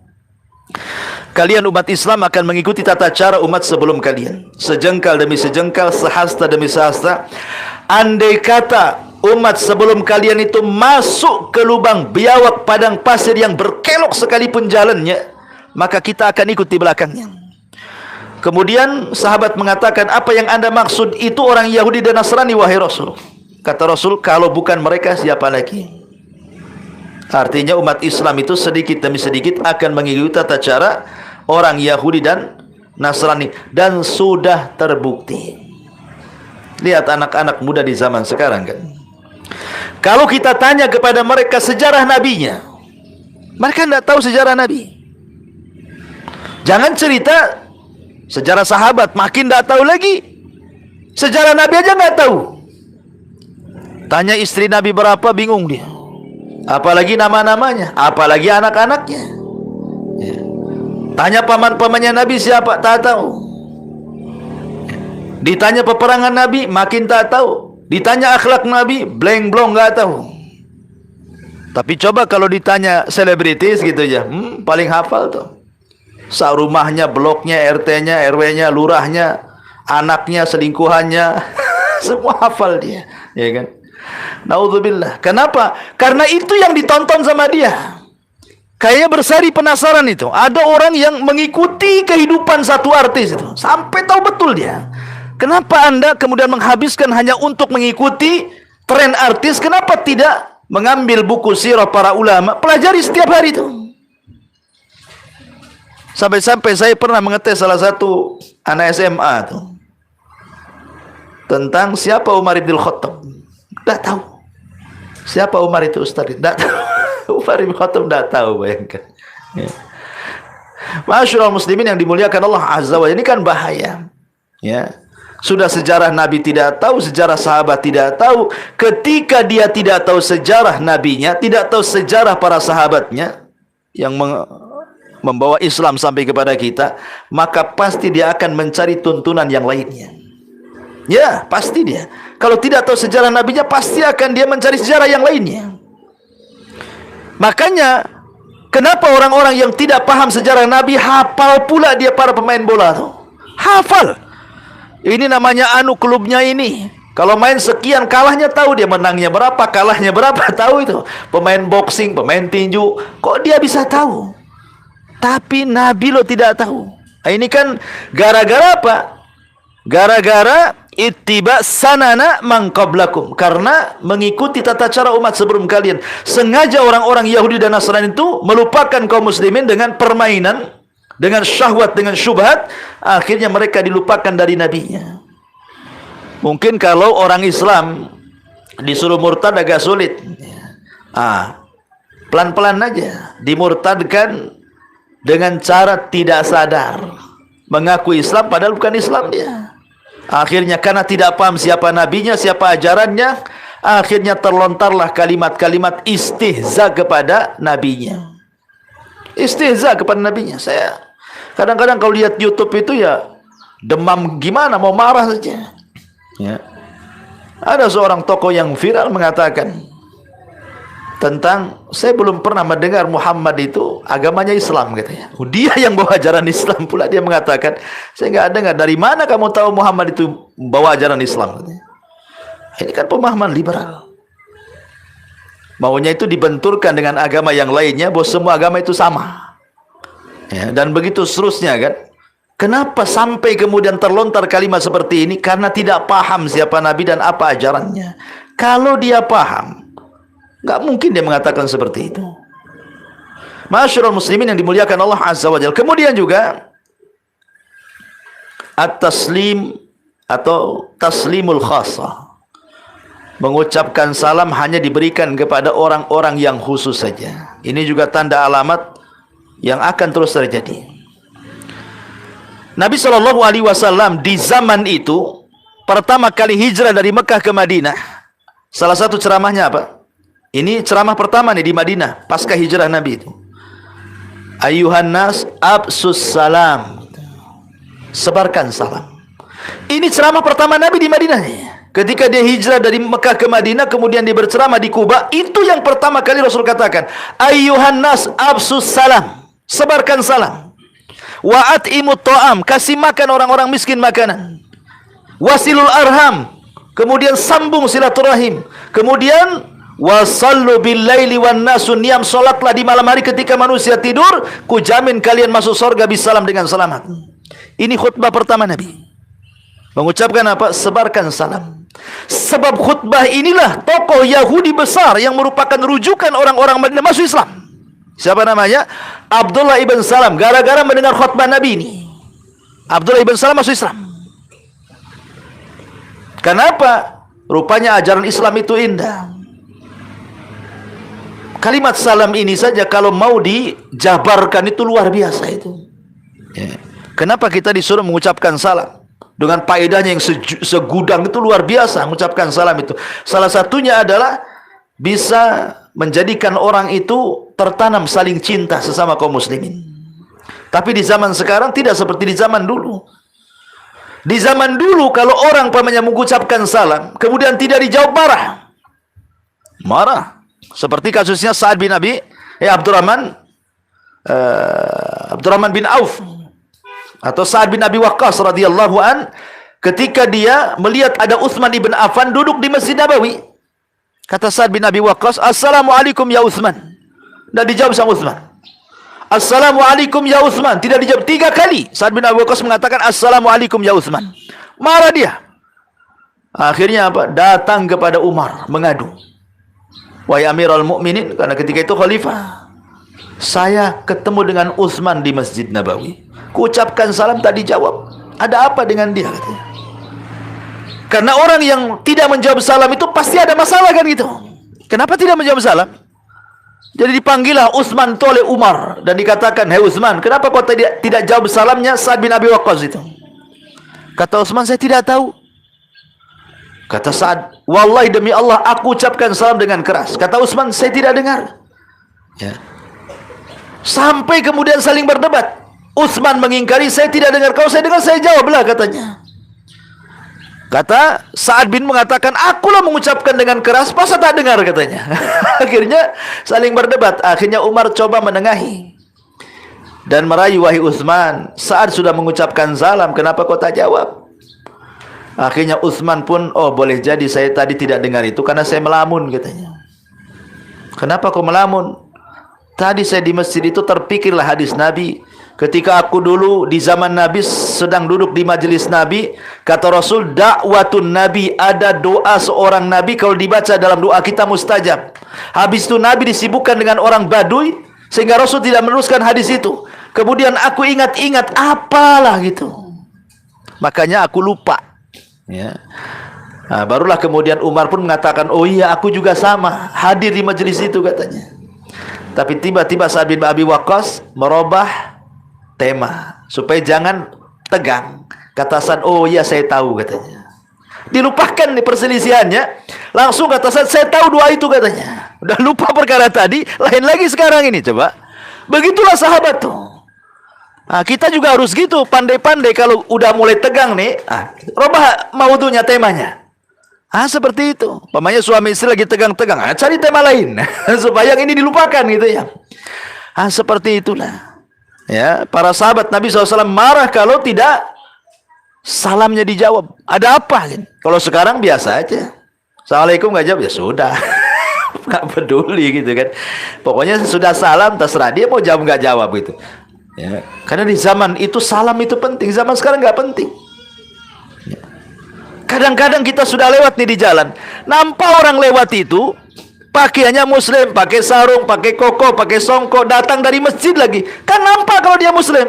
Kalian umat Islam akan mengikuti tata cara umat sebelum kalian, sejengkal demi sejengkal, sehasta demi sehasta. Andai kata umat sebelum kalian itu masuk ke lubang biawak padang pasir yang berkelok sekalipun jalannya, maka kita akan ikut di belakangnya. Kemudian sahabat mengatakan, apa yang anda maksud itu orang Yahudi dan Nasrani wahai Rasul? Kata Rasul, kalau bukan mereka siapa lagi? Artinya umat Islam itu sedikit demi sedikit akan mengikuti tata cara orang Yahudi dan Nasrani, dan sudah terbukti. Lihat anak-anak muda di zaman sekarang kan, kalau kita tanya kepada mereka sejarah nabinya, mereka tidak tahu sejarah Nabi. Jangan cerita sejarah sahabat, makin tidak tahu lagi. Sejarah Nabi aja nggak tahu. Tanya istri Nabi berapa, bingung dia. Apalagi nama-namanya, apalagi anak-anaknya. Ya. Tanya paman-pamannya Nabi siapa, tak tahu. Ditanya peperangan Nabi, makin tak tahu. Ditanya akhlak Nabi, bleng-blong nggak tahu. Tapi coba kalau ditanya selebritis gitu ya, paling hafal tuh. Rumahnya, bloknya, RT-nya, RW-nya, lurahnya, anaknya, selingkuhannya, semua hafal dia, ya kan? Naudzubillah. Kenapa? Karena itu yang ditonton sama dia. Kayaknya bersari penasaran itu. Ada orang yang mengikuti kehidupan satu artis itu sampai tahu betul dia. Kenapa anda kemudian menghabiskan hanya untuk mengikuti tren artis? Kenapa tidak mengambil buku sirah para ulama, pelajari setiap hari itu? Sampai-sampai saya pernah mengetes salah satu anak SMA tuh, tentang siapa Umar bin Khattab. Tidak tahu. Siapa Umar itu Ustaz? Tidak tahu. Umar bin Khattab tidak tahu, bayangkan. Ya. Masyaallah muslimin yang dimuliakan Allah Azza wa Jalla, ini kan bahaya. Ya. Sudah sejarah Nabi tidak tahu, sejarah sahabat tidak tahu. Ketika dia tidak tahu sejarah nabinya, tidak tahu sejarah para sahabatnya yang membawa Islam sampai kepada kita, maka pasti dia akan mencari tuntunan yang lainnya. Ya, pasti dia. Kalau tidak tahu sejarah nabinya, pasti akan dia mencari sejarah yang lainnya. Makanya, kenapa orang-orang yang tidak paham sejarah Nabi hafal pula dia para pemain bola tuh? Hafal. Ini namanya klubnya ini. Kalau main sekian, kalahnya tahu dia, menangnya berapa, kalahnya berapa, tahu itu. Pemain boxing, pemain tinju, kok dia bisa tahu? Tapi Nabi lo tidak tahu. Nah, ini kan gara-gara apa? Gara-gara ittiba sanana man qablakum, karena mengikuti tata cara umat sebelum kalian. Sengaja orang-orang Yahudi dan Nasrani itu melupakan kaum muslimin dengan permainan, dengan syahwat, dengan syubhat. Akhirnya mereka dilupakan dari nabinya. Mungkin kalau orang Islam disuruh murtad agak sulit. Pelan-pelan aja dimurtadkan dengan cara tidak sadar, mengaku Islam padahal bukan Islam dia. Akhirnya karena tidak paham siapa nabinya, siapa ajarannya, akhirnya terlontarlah kalimat-kalimat istihza kepada nabinya. Istihza kepada nabinya. Saya kadang-kadang kalau lihat YouTube itu ya demam gimana, mau marah saja. Ya. Ada seorang tokoh yang viral mengatakan tentang, saya belum pernah mendengar Muhammad itu agamanya Islam katanya. Dia yang bawa ajaran Islam pula, dia mengatakan, saya nggak dengar. Dari mana kamu tahu Muhammad itu bawa ajaran Islam katanya. Ini kan pemahaman liberal. Maunya itu dibenturkan dengan agama yang lainnya, bahwa semua agama itu sama. Ya, dan begitu seterusnya kan. Kenapa sampai kemudian terlontar kalimat seperti ini? Karena tidak paham siapa Nabi dan apa ajarannya. Kalau dia paham, nggak mungkin dia mengatakan seperti itu. Masyaallah muslimin yang dimuliakan Allah Azza wa Jalla. Kemudian juga at-taslim atau taslimul khassa, mengucapkan salam hanya diberikan kepada orang-orang yang khusus saja. Ini juga tanda alamat yang akan terus terjadi. Nabi SAW di zaman itu pertama kali hijrah dari Mekah ke Madinah, salah satu ceramahnya apa? Ini ceramah pertama nih di Madinah pasca hijrah Nabi itu. Ayuhan nas absus salam. Sebarkan salam. Ini ceramah pertama Nabi di Madinah nih. Ketika dia hijrah dari Mekah ke Madinah, kemudian dia berceramah di Kuba, itu yang pertama kali Rasul katakan, Ayuhan nas absus salam. Sebarkan salam. Wa at'imut ta'am, kasih makan orang-orang miskin makanan. Wasilul arham, kemudian sambung silaturahim. Kemudian wasallu bil laili wan nasu niyam, salatlah di malam hari ketika manusia tidur, ku jamin kalian masuk surga bisalam dengan selamat. Ini khutbah pertama Nabi. Mengucapkan apa? Sebarkan salam. Sebab khutbah inilah tokoh Yahudi besar yang merupakan rujukan orang-orang Madinah masuk Islam. Siapa namanya? Abdullah ibn Salam. Gara-gara mendengar khutbah Nabi ini, Abdullah ibn Salam masuk Islam. Kenapa? Rupanya ajaran Islam itu indah. Kalimat salam ini saja kalau mau dijabarkan itu luar biasa itu. Ya. Kenapa kita disuruh mengucapkan salam? Dengan faedahnya yang segudang itu luar biasa mengucapkan salam itu. Salah satunya adalah bisa menjadikan orang itu tertanam saling cinta sesama kaum muslimin. Tapi di zaman sekarang tidak seperti di zaman dulu. Di zaman dulu kalau orang pamannya mengucapkan salam kemudian tidak dijawab, marah. Seperti kasusnya Sa'ad bin Abdurrahman bin Auf atau Sa'ad bin Abi Waqqas radhiyallahu an, ketika dia melihat ada Utsman ibn Affan duduk di Masjid Nabawi. Kata Sa'ad bin Abi Waqqas, "Assalamualaikum ya Utsman." Tidak dijawab sama Utsman. Assalamualaikum ya Utsman, tidak dijawab 3 kali. Sa'ad bin Abi Waqqas mengatakan Assalamualaikum ya Utsman. Marah dia. Akhirnya apa? Datang kepada Umar mengadu. Wahai Amirul Mukminin, karena ketika itu khalifah, saya ketemu dengan Utsman di Masjid Nabawi. Kuucapkan salam tak dijawab. Ada apa dengan dia? Katanya. Karena orang yang tidak menjawab salam itu pasti ada masalah kan gitu. Kenapa tidak menjawab salam? Jadi dipanggillah Utsman oleh Umar dan dikatakan, "Hei Utsman, kenapa kau tidak jawab salamnya Sa'ad bin Abi Waqqas itu?" Kata Utsman, "Saya tidak tahu." Kata Sa'ad, "Wallahi demi Allah aku ucapkan salam dengan keras." Kata Utsman, "Saya tidak dengar." Ya. Sampai kemudian saling berdebat. Utsman mengingkari, "Saya tidak dengar." "Kalau saya dengar saya jawablah," katanya. Kata Sa'ad bin mengatakan, "Akulah mengucapkan dengan keras, masa tak dengar?" katanya. Akhirnya saling berdebat. Akhirnya Umar coba menengahi dan merayu, "Wahai Utsman, Sa'ad sudah mengucapkan salam, kenapa kau tak jawab?" Akhirnya Utsman pun, "Oh boleh jadi saya tadi tidak dengar itu karena saya melamun," katanya. "Kenapa kau melamun?" "Tadi saya di masjid itu terpikirlah hadis Nabi. Ketika aku dulu di zaman Nabi sedang duduk di majelis Nabi, kata Rasul, dakwatun Nabi, ada doa seorang Nabi kalau dibaca dalam doa kita mustajab. Habis itu Nabi disibukkan dengan orang Baduy sehingga Rasul tidak meneruskan hadis itu. Kemudian aku ingat-ingat apalah gitu. Makanya aku lupa." Ya. Nah, barulah kemudian Umar pun mengatakan, "Oh iya, aku juga sama, hadir di majelis itu," katanya. Tapi tiba-tiba Sa'ad bin Abi Waqqas merubah tema supaya jangan tegang. Kata Sa'ad, "Oh iya saya tahu," katanya. Dilupakan nih perselisihannya. Langsung kata Sa'ad, "Saya tahu doa itu," katanya. Udah lupa perkara tadi, lain lagi sekarang ini. Coba. Begitulah sahabat tuh. Nah, kita juga harus gitu, pandai-pandai kalau udah mulai tegang nih, rubah maudunya, temanya. Seperti itu. Pamanya suami istri lagi tegang-tegang, cari tema lain supaya yang ini dilupakan gitu ya. Seperti itulah. Ya, para sahabat Nabi SAW marah kalau tidak salamnya dijawab. Ada apa? Kalau sekarang biasa aja. Assalamualaikum nggak jawab, ya sudah. Nggak peduli gitu kan. Pokoknya sudah salam, terserah dia mau jawab nggak jawab gitu. Ya, karena di zaman itu salam itu penting. Zaman sekarang nggak penting. Kadang-kadang kita sudah lewat nih di jalan, nampak orang lewat itu pakaiannya muslim, pakai sarung, pakai koko, pakai songkok, datang dari masjid lagi. Kan nampak kalau dia muslim.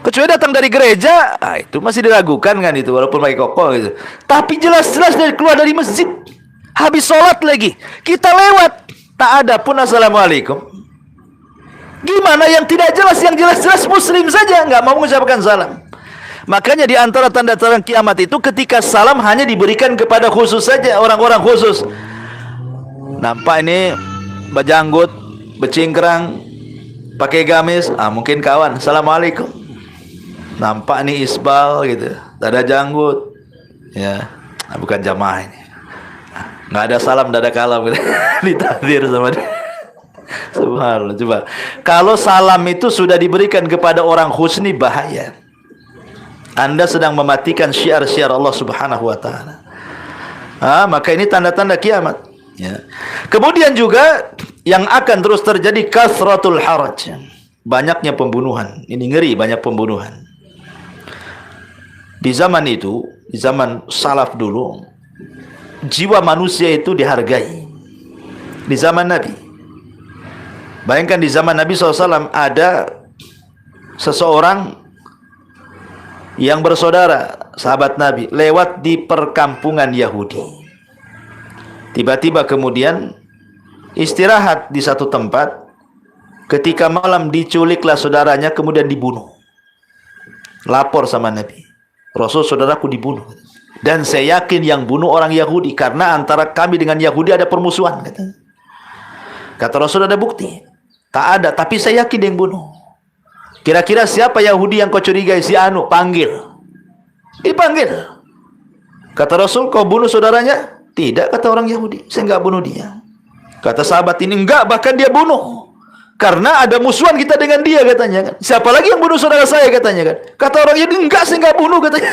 Kecuali datang dari gereja, itu masih diragukan kan itu, walaupun pakai koko gitu. Tapi jelas-jelas dari keluar dari masjid, habis sholat lagi, kita lewat, tak ada pun assalamualaikum. Gimana yang tidak jelas, yang jelas-jelas muslim saja nggak mau mengucapkan salam. Makanya di antara tanda-tanda kiamat itu ketika salam hanya diberikan kepada khusus saja, orang-orang khusus. Nampak ini berjanggut, bercingkrang, pakai gamis, mungkin kawan. Assalamualaikum. Nampak nih isbal gitu, tak ada janggut, ya, bukan jamaah ini. Nggak ada salam, nggak ada kalam gitu. Ditakdir sama dia. Subhanallah. Coba kalau salam itu sudah diberikan kepada orang husni, bahaya. Anda sedang mematikan syiar-syiar Allah Subhanahu wa taala. Maka ini tanda-tanda kiamat, ya. Kemudian juga yang akan terus terjadi kasratul haraj. Banyaknya pembunuhan. Ini ngeri, banyak pembunuhan. Di zaman itu, di zaman salaf dulu, jiwa manusia itu dihargai. Di zaman Nabi, bayangkan di zaman Nabi SAW ada seseorang yang bersaudara, sahabat Nabi, lewat di perkampungan Yahudi. Tiba-tiba kemudian istirahat di satu tempat. Ketika malam diculiklah saudaranya, kemudian dibunuh. Lapor sama Nabi, Rasul, saudaraku dibunuh. Dan saya yakin yang bunuh orang Yahudi, karena antara kami dengan Yahudi ada permusuhan. Kata Rasul, ada bukti? Tak ada, tapi saya yakin yang bunuh. Kira-kira siapa Yahudi yang kau curigai? Si Anu, panggil. Dipanggil. Kata Rasul, kau bunuh saudaranya? Tidak, kata orang Yahudi, saya enggak bunuh dia. Kata sahabat ini, enggak, bahkan dia bunuh. Karena ada musuhan kita dengan dia, katanya kan. Siapa lagi yang bunuh saudara saya, katanya kan. Kata orang Yahudi, enggak, saya enggak bunuh, katanya.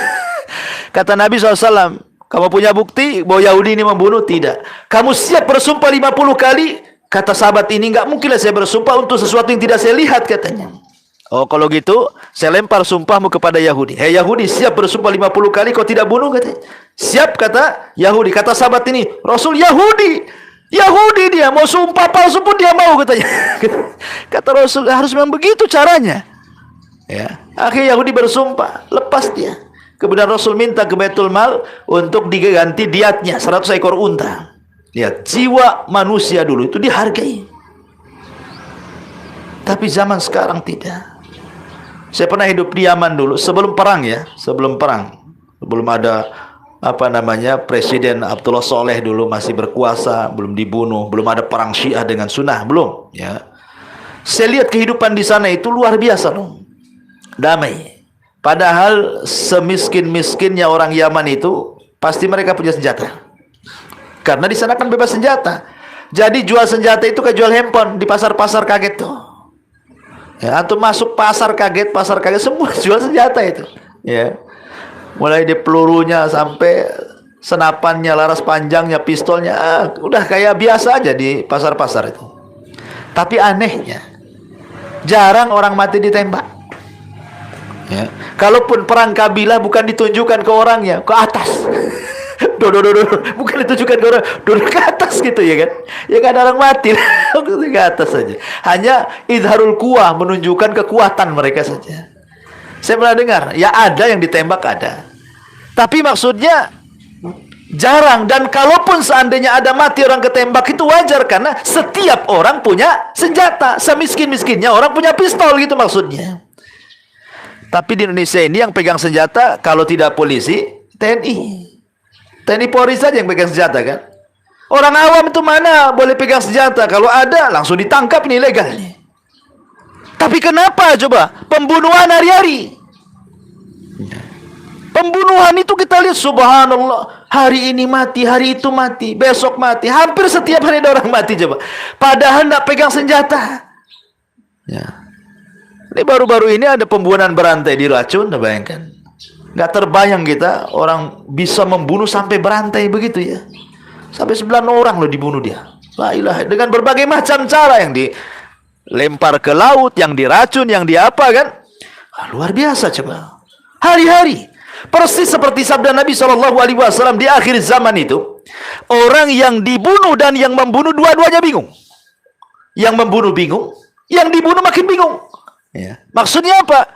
Kata Nabi SAW, kamu punya bukti bahwa Yahudi ini membunuh? Tidak. Kamu siap bersumpah 50 kali? Kata sahabat ini, enggak mungkinlah saya bersumpah untuk sesuatu yang tidak saya lihat, katanya. Oh, kalau gitu saya lempar sumpahmu kepada Yahudi. Hei Yahudi, siap bersumpah 50 kali kau tidak bunuh, katanya. Siap, kata Yahudi. Kata sahabat ini, Rasul, Yahudi dia mau sumpah palsu pun dia mau, katanya. Kata Rasul, harus memang begitu caranya, ya. Akhirnya Yahudi bersumpah, lepas dia. Kemudian Rasul minta ke Baitul Mal untuk diganti diatnya 100 ekor unta. Lihat, jiwa manusia dulu itu dihargai. Tapi zaman sekarang tidak. Saya pernah hidup di Yaman dulu sebelum perang, ya, sebelum perang. Belum ada Presiden Abdullah Soleh dulu masih berkuasa, belum dibunuh, belum ada perang Syiah dengan Sunnah, belum, ya. Saya lihat kehidupan di sana itu luar biasa loh. Damai. Padahal semiskin-miskinnya orang Yaman itu pasti mereka punya senjata. Karena di sana kan bebas senjata. Jadi jual senjata itu kayak jual handphone di pasar-pasar kaget tuh. Ya, antum masuk pasar kaget semua jual senjata itu, ya. Mulai di pelurunya sampai senapannya, laras panjangnya, pistolnya, udah kayak biasa aja di pasar-pasar itu. Tapi anehnya, jarang orang mati ditembak, ya. Kalaupun perang kabilah bukan ditunjukkan ke orangnya, ke atas. Bukan ditunjukkan ke orang, duduk ke atas gitu, ya kan. Ya kan, ada orang mati ke atas saja. Hanya idharul quwah, menunjukkan kekuatan mereka saja. Saya pernah dengar, ya ada yang ditembak, ada. Tapi maksudnya jarang. Dan kalaupun seandainya ada mati orang ketembak, itu wajar. Karena setiap orang punya senjata. Semiskin-miskinnya orang punya pistol, gitu maksudnya. Tapi di Indonesia ini yang pegang senjata, kalau tidak polisi, TNI. TNI Polri saja yang pegang senjata, kan. Orang awam itu mana boleh pegang senjata? Kalau ada, langsung ditangkap, ini ilegal. Tapi kenapa coba? Pembunuhan hari-hari. Pembunuhan itu kita lihat, subhanallah, hari ini mati, hari itu mati, besok mati, hampir setiap hari ada orang mati, coba. Padahal tidak pegang senjata, ya. Ini baru-baru ini ada pembunuhan berantai diracun, bayangkan. Nggak terbayang kita orang bisa membunuh sampai berantai begitu, ya. Sampai 9 orang loh dibunuh dia. La ilaha, dengan berbagai macam cara, yang dilempar ke laut, yang diracun, yang diapa, kan. Luar biasa, coba. Hari-hari. Persis seperti sabda Nabi SAW di akhir zaman itu, orang yang dibunuh dan yang membunuh dua-duanya bingung. Yang membunuh bingung, yang dibunuh makin bingung, ya. Maksudnya apa?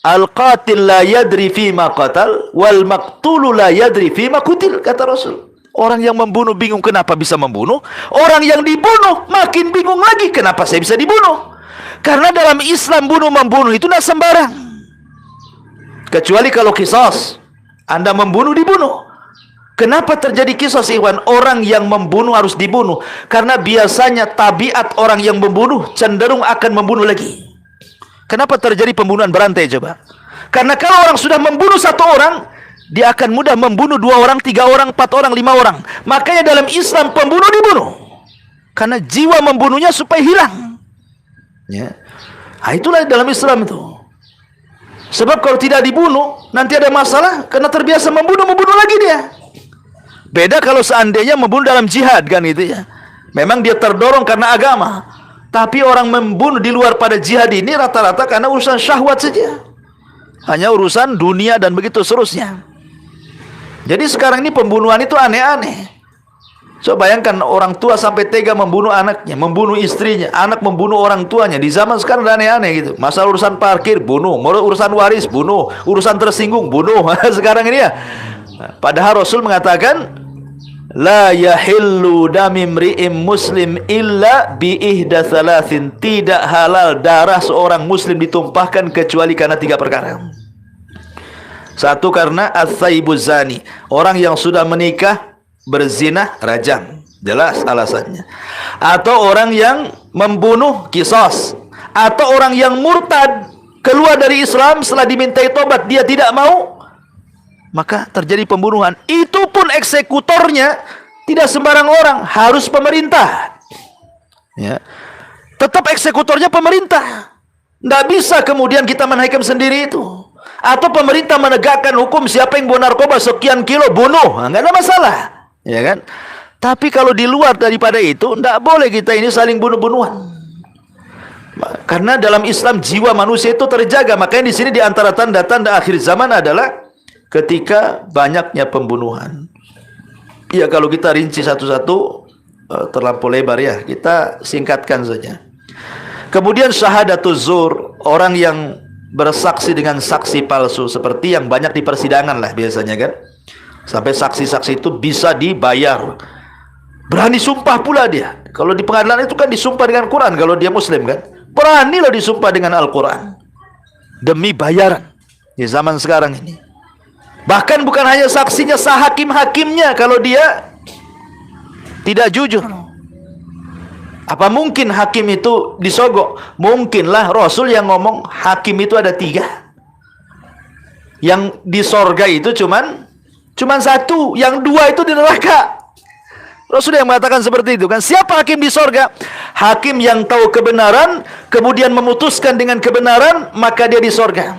Al-qatil la yadri fima qatal, wal maqtulu la yadri fima qutil, kata Rasul. Orang yang membunuh bingung kenapa bisa membunuh, orang yang dibunuh makin bingung lagi kenapa saya bisa dibunuh. Karena dalam Islam bunuh-membunuh itu tidak sembarang. Kecuali kalau kisos, Anda membunuh, dibunuh. Kenapa terjadi kisos, ikhwan? Orang yang membunuh harus dibunuh. Karena biasanya tabiat orang yang membunuh cenderung akan membunuh lagi. Kenapa terjadi pembunuhan berantai coba? Karena kalau orang sudah membunuh satu orang, dia akan mudah membunuh 2 orang, 3 orang, 4 orang, 5 orang. Makanya dalam Islam pembunuh dibunuh. Karena jiwa membunuhnya supaya hilang. Ya. Nah, itulah dalam Islam itu. Sebab kalau tidak dibunuh, nanti ada masalah. Karena terbiasa membunuh lagi dia. Beda kalau seandainya membunuh dalam jihad kan itu ya. Memang dia terdorong karena agama. Tapi orang membunuh di luar pada jihad ini rata-rata karena urusan syahwat saja. Hanya urusan dunia dan begitu seterusnya. Jadi sekarang ini pembunuhan itu aneh-aneh. Coba bayangkan orang tua sampai tega membunuh anaknya, membunuh istrinya, anak membunuh orang tuanya. Di zaman sekarang aneh-aneh gitu. Masalah urusan parkir, bunuh. Urusan waris, bunuh. Urusan tersinggung, bunuh. Sekarang ini ya. Padahal Rasul mengatakan, la yahillu damimri'im muslim illa bi ihda thalathin. Tidak halal darah seorang muslim ditumpahkan kecuali karena 3 perkara. Satu, karena as-saibuz zani, orang yang sudah menikah berzina, rajam, jelas alasannya. Atau orang yang membunuh, kisos. Atau orang yang murtad, keluar dari Islam setelah dimintai tobat, dia tidak mau, maka terjadi pembunuhan. Itu pun eksekutornya tidak sembarang orang, harus pemerintah. Ya. Tetap eksekutornya pemerintah. Tidak bisa kemudian kita menaikkan sendiri itu. Atau pemerintah menegakkan hukum, siapa yang bawa narkoba sekian kilo, bunuh. Nggak ada masalah. Ya kan? Tapi kalau di luar daripada itu, tidak boleh kita ini saling bunuh-bunuhan. Karena dalam Islam jiwa manusia itu terjaga. Makanya di sini di antara tanda-tanda akhir zaman adalah ketika banyaknya pembunuhan. Ya, kalau kita rinci satu-satu terlampau lebar ya. Kita singkatkan saja. Kemudian syahadatuz zur, orang yang bersaksi dengan saksi palsu, seperti yang banyak di persidangan lah biasanya kan. Sampai saksi-saksi itu bisa dibayar. Berani sumpah pula dia. Kalau di pengadilan itu kan disumpah dengan Quran kalau dia muslim kan. Berani loh disumpah dengan Al-Quran. Demi bayaran. Di zaman sekarang ini. Bahkan bukan hanya saksinya, sahakim-hakimnya kalau dia tidak jujur. Apa mungkin hakim itu disogok? Mungkinlah. Rasul yang ngomong hakim itu ada 3. Yang di sorga itu cuman 1, yang 2 itu di neraka. Rasul yang mengatakan seperti itu kan. Siapa hakim di sorga? Hakim yang tahu kebenaran, kemudian memutuskan dengan kebenaran, maka dia di sorga.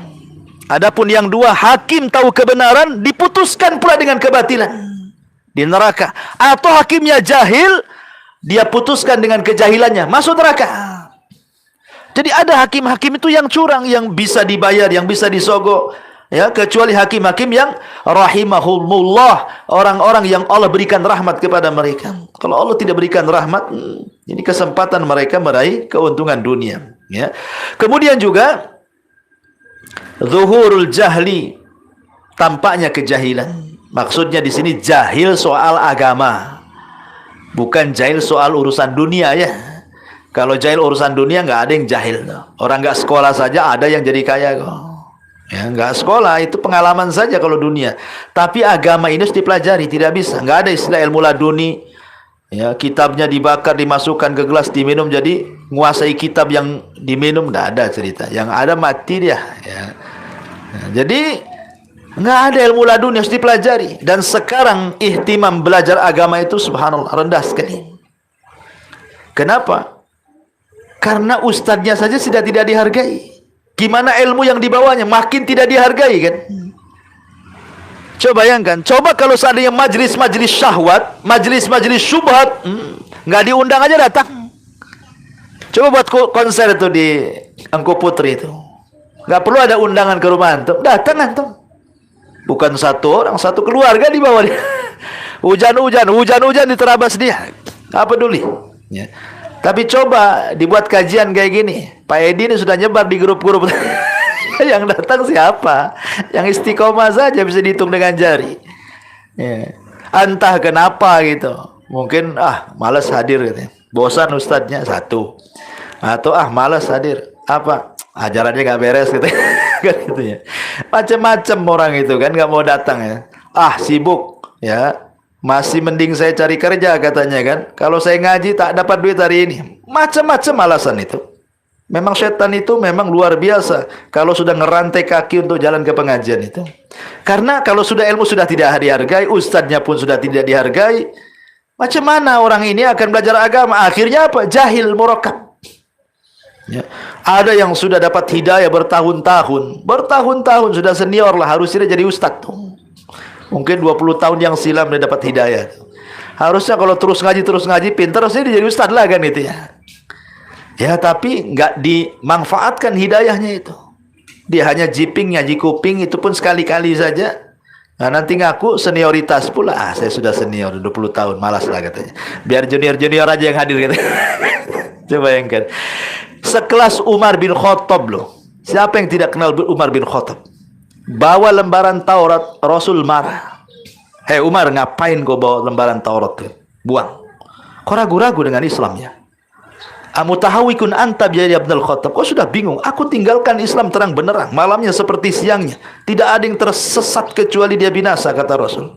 Adapun yang 2, hakim tahu kebenaran, diputuskan pula dengan kebatilan, di neraka. Atau hakimnya jahil, dia putuskan dengan kejahilannya, masuk neraka. Jadi ada hakim-hakim itu yang curang, yang bisa dibayar, yang bisa disogok. Ya, kecuali hakim-hakim yang rahimahumullah, orang-orang yang Allah berikan rahmat kepada mereka. Kalau Allah tidak berikan rahmat, ini kesempatan mereka meraih keuntungan dunia. Ya. Kemudian juga zuhurul jahli, tampaknya kejahilan. Maksudnya di sini jahil soal agama. Bukan jahil soal urusan dunia ya. Kalau jahil urusan dunia nggak ada yang jahil. Orang nggak sekolah saja ada yang jadi kaya kok. Ya, nggak sekolah itu pengalaman saja kalau dunia. Tapi agama ini harus dipelajari, tidak bisa. Nggak ada istilah ilmu laduni. Ya, kitabnya dibakar, dimasukkan ke gelas, diminum jadi menguasai kitab yang diminum, nggak ada cerita. Yang ada mati dia. Ya. Nah, jadi nggak ada ilmu laduni, harus dipelajari. Dan sekarang ihtimam belajar agama itu subhanallah rendah sekali. Kenapa? Karena ustadznya saja sudah tidak dihargai. Gimana ilmu yang dibawanya? Makin tidak dihargai kan? Coba bayangkan. Coba kalau seandainya majlis-majlis syahwat, majlis-majlis syubhat, nggak diundang aja datang. Coba buat konser itu di Angko Putri itu. Nggak perlu ada undangan ke rumah antum. Datang antum. Bukan satu orang, satu keluarga di bawah dia. Hujan-hujan diterabas dia. Nggak peduli. Ya. Tapi coba dibuat kajian kayak gini. Pak Edi ini sudah nyebar di grup-grup. Yang datang siapa? Yang istiqomah saja bisa dihitung dengan jari. Ya. Entah kenapa gitu. Mungkin malas hadir gitu. Bosan ustadznya satu. Atau malas hadir. Apa? ajarannya nggak beres gitu. Kan gitu ya. Macam-macam orang itu kan nggak mau datang ya. Ah, sibuk ya. Masih mending saya cari kerja katanya kan. Kalau saya ngaji tak dapat duit hari ini. Macam-macam alasan itu. Memang setan itu memang luar biasa kalau sudah ngerantai kaki untuk jalan ke pengajian itu. Karena kalau sudah ilmu sudah tidak dihargai, ustadznya pun sudah tidak dihargai. Macam mana orang ini akan belajar agama? Akhirnya apa? Jahil murakkab. Ya. Ada yang sudah dapat hidayah bertahun-tahun. Bertahun-tahun sudah senior lah, harusnya jadi ustadz tuh. Mungkin 20 tahun yang silam dia dapat hidayah. Harusnya kalau terus ngaji, pintar harusnya dia jadi ustadz lah kan itu ya. Ya, tapi nggak dimanfaatkan hidayahnya itu. Dia hanya jiping, ngaji kuping, itu pun sekali-kali saja. Nah, nanti ngaku senioritas pula. Ah, saya sudah senior 20 tahun, malas lah katanya. Biar junior-junior aja yang hadir katanya. Coba bayangkan. Sekelas Umar bin Khattab loh. Siapa yang tidak kenal Umar bin Khattab? Bawa lembaran Taurat, Rasul marah. Hei Umar, ngapain kau bawa lembaran Taurat? Buang. Kau ragu-ragu dengan Islamnya? Amutahawikun anta biya Abdul Khattab. Kau sudah bingung. Aku tinggalkan Islam terang benerang, malamnya seperti siangnya. Tidak ada yang tersesat kecuali dia binasa, kata Rasul.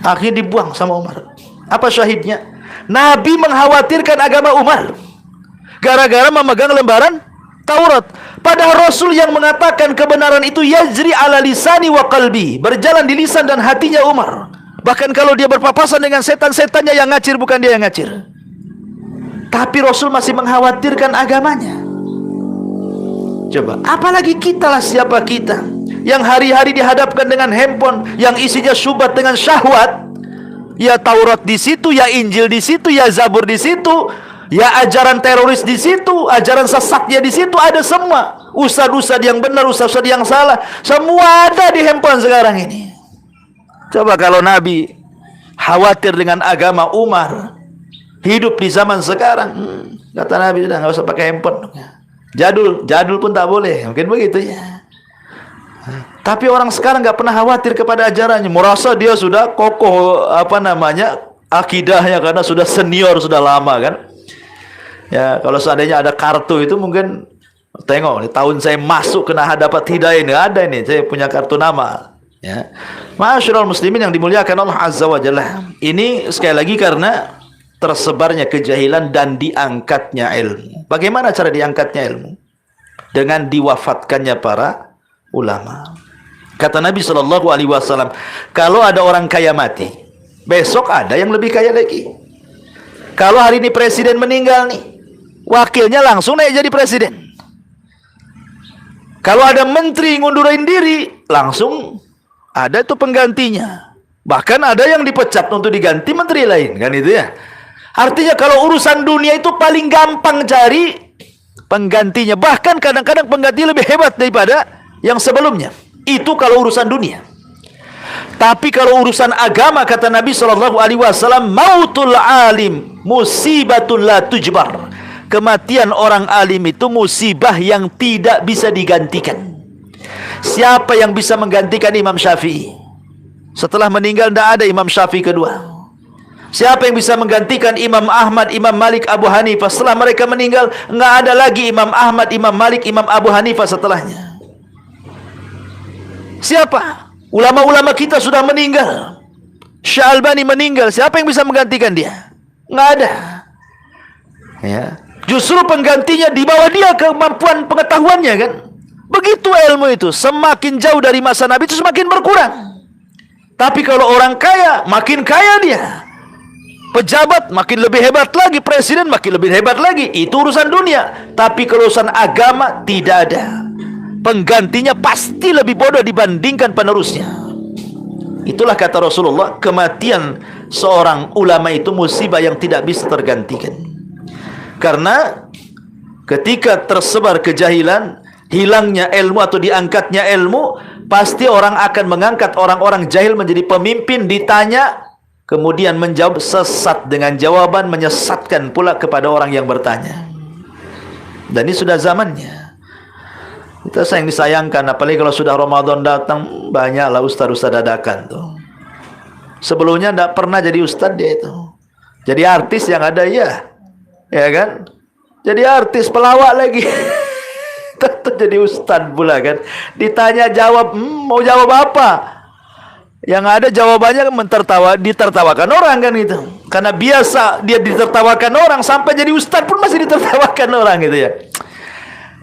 Akhirnya dibuang sama Umar. Apa syahidnya? Nabi mengkhawatirkan agama Umar gara-gara memegang lembaran Taurat. Padahal Rasul yang mengatakan kebenaran itu yajri ala lisani wa qalbi, berjalan di lisan dan hatinya Umar. Bahkan kalau dia berpapasan dengan setan-setannya yang ngacir, bukan dia yang ngacir. Tapi Rasul masih mengkhawatirkan agamanya. Coba, apalagi kita lah, siapa kita yang hari-hari dihadapkan dengan handphone yang isinya syubhat dengan syahwat. Ya Taurat di situ, ya Injil di situ, ya Zabur di situ, ya ajaran teroris di situ, ajaran sesatnya di situ, ada semua. Ustaz-ustaz yang benar, ustaz-ustaz yang salah, semua ada di handphone sekarang ini. Coba kalau Nabi khawatir dengan agama Umar, hidup di zaman sekarang, kata Nabi sudah nggak usah pakai handphone. Jadul pun tak boleh, mungkin begitu ya. Tapi orang sekarang nggak pernah khawatir kepada ajarannya, merasa dia sudah kokoh akidahnya karena sudah senior, sudah lama kan. Ya, kalau seandainya ada kartu itu mungkin tengok, tahun saya masuk kena dapat hidayah ini ada ini, saya punya kartu nama. Ya, Ma'asyiral muslimin yang dimuliakan Allah Azza wa Jalla. Ini sekali lagi karena tersebarnya kejahilan dan diangkatnya ilmu. Bagaimana cara diangkatnya ilmu? Dengan diwafatkannya para ulama. Kata Nabi SAW, kalau ada orang kaya mati, besok ada yang lebih kaya lagi. Kalau hari ini presiden meninggal nih, wakilnya langsung naik jadi presiden. Kalau ada menteri ngundurin diri, langsung ada itu penggantinya. Bahkan ada yang dipecat untuk diganti menteri lain, kan itu ya. Artinya kalau urusan dunia itu paling gampang cari penggantinya. Bahkan kadang-kadang pengganti lebih hebat daripada yang sebelumnya. Itu kalau urusan dunia. Tapi kalau urusan agama, kata Nabi SAW, mautul alim musibatun la tujbar. Kematian orang alim itu musibah yang tidak bisa digantikan. Siapa yang bisa menggantikan Imam Syafi'i? Setelah meninggal tidak ada Imam Syafi'i kedua. Siapa yang bisa menggantikan Imam Ahmad, Imam Malik, Abu Hanifah? Setelah mereka meninggal, nggak ada lagi Imam Ahmad, Imam Malik, Imam Abu Hanifah setelahnya. Siapa? Ulama-ulama kita sudah meninggal. Syalbani meninggal. Siapa yang bisa menggantikan dia? Nggak ada. Ya. Justru penggantinya di bawah dia kemampuan pengetahuannya kan. Begitu ilmu itu. Semakin jauh dari masa Nabi itu semakin berkurang. Tapi kalau orang kaya, makin kaya dia. Pejabat makin lebih hebat lagi, presiden makin lebih hebat lagi. Itu urusan dunia. Tapi kalau urusan agama tidak ada. Penggantinya pasti lebih bodoh dibandingkan penerusnya. Itulah kata Rasulullah, kematian seorang ulama itu musibah yang tidak bisa tergantikan. Karena ketika tersebar kejahilan, hilangnya ilmu atau diangkatnya ilmu, pasti orang akan mengangkat orang-orang jahil menjadi pemimpin, ditanya kemudian menjawab sesat dengan jawaban menyesatkan pula kepada orang yang bertanya. Dan ini sudah zamannya. Kita sayang disayangkan, apalagi kalau sudah Ramadan datang, banyaklah ustaz-ustaz dadakan tuh. Sebelumnya tidak pernah jadi ustaz dia itu. Jadi artis yang ada ya kan? Jadi artis pelawak lagi. Tentu jadi ustad pula kan. Ditanya jawab, mau jawab apa? Yang ada jawabannya ditertawakan orang kan itu. Karena biasa dia ditertawakan orang, sampai jadi ustad pun masih ditertawakan orang gitu ya.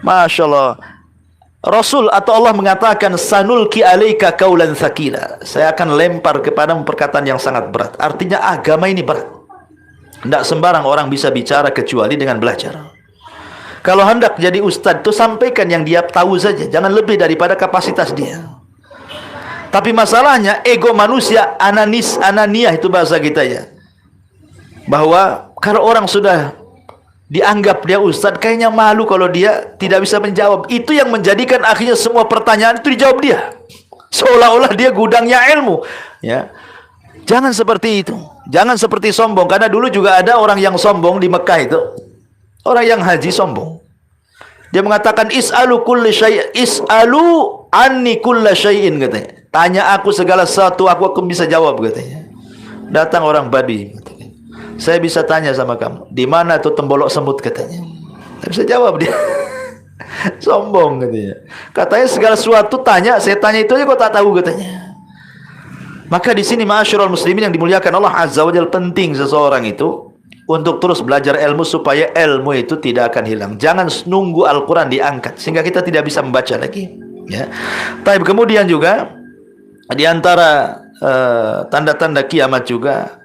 Masya Allah. Rasul atau Allah mengatakan, sanulki alaika kaulan thaqila. Saya akan lempar kepadamu perkataan yang sangat berat. Artinya agama ini berat. Tidak sembarang orang bisa bicara kecuali dengan belajar. Kalau hendak jadi ustadz itu sampaikan yang dia tahu saja, jangan lebih daripada kapasitas dia. Tapi masalahnya ego manusia, ananiah itu bahasa kita ya. Bahwa kalau orang sudah dianggap dia ustadz, kayaknya malu kalau dia tidak bisa menjawab. Itu yang menjadikan akhirnya semua pertanyaan itu dijawab dia. Seolah-olah dia gudangnya ilmu. Ya. Jangan seperti itu. Jangan seperti sombong. Karena dulu juga ada orang yang sombong di Mekah itu. Orang yang haji sombong. Dia mengatakan, is'alu anni kulla syai'in, katanya. Tanya aku segala sesuatu, aku akan bisa jawab, katanya. Datang orang Badui. Saya bisa tanya sama kamu, di mana tuh tembolok semut, katanya. Tidak bisa jawab dia. Sombong, katanya. Katanya segala sesuatu tanya, saya tanya itu aja kok tak tahu, katanya. Maka di sini ma'asyiral muslimin yang dimuliakan Allah Azza wa Jalla, penting seseorang itu untuk terus belajar ilmu supaya ilmu itu tidak akan hilang. Jangan nunggu Al-Quran diangkat sehingga kita tidak bisa membaca lagi. Ya. Tapi kemudian juga di antara tanda-tanda kiamat juga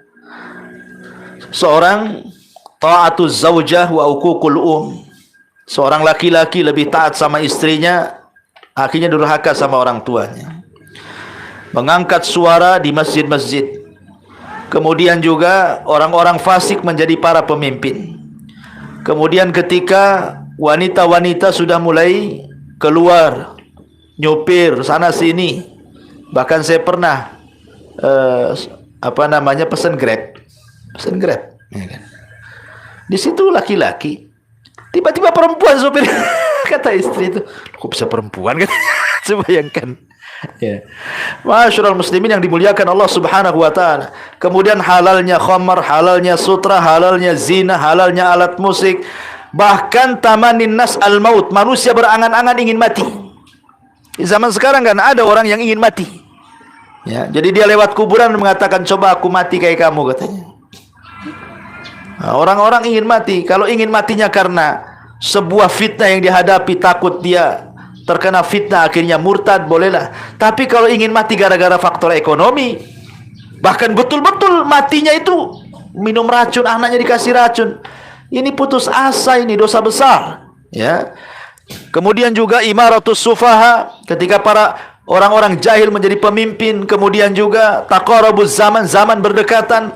seorang ta'atuz zaujah wa uququl seorang laki-laki lebih taat sama istrinya, akhirnya durhaka sama orang tuanya. Mengangkat suara di masjid-masjid. Kemudian juga orang-orang fasik menjadi para pemimpin. Kemudian ketika wanita-wanita sudah mulai keluar, nyopir sana sini. Bahkan saya pernah pesan Grab. Pesan Grab, ya kan? Di situ laki-laki, tiba-tiba perempuan sopir. Kata istri itu, kok bisa perempuan kan? Coba bayangkan. Ya. Masyarul muslimin yang dimuliakan Allah Subhanahu wa taala. Kemudian halalnya khamar, halalnya sutra, halalnya zina, halalnya alat musik. Bahkan tamanin nas al-maut, manusia berangan-angan ingin mati. Di zaman sekarang kan ada orang yang ingin mati. Ya, jadi dia lewat kuburan mengatakan, coba aku mati kayak kamu, katanya. Nah, orang-orang ingin mati. Kalau ingin matinya karena sebuah fitnah yang dihadapi, takut dia terkena fitnah akhirnya murtad, bolehlah. Tapi kalau ingin mati gara-gara faktor ekonomi, bahkan betul-betul matinya itu minum racun, anaknya dikasih racun, ini putus asa, ini dosa besar. Ya. Kemudian juga imaratus sufaha, ketika para orang-orang jahil menjadi pemimpin. Kemudian juga taqarabuz zaman, zaman berdekatan.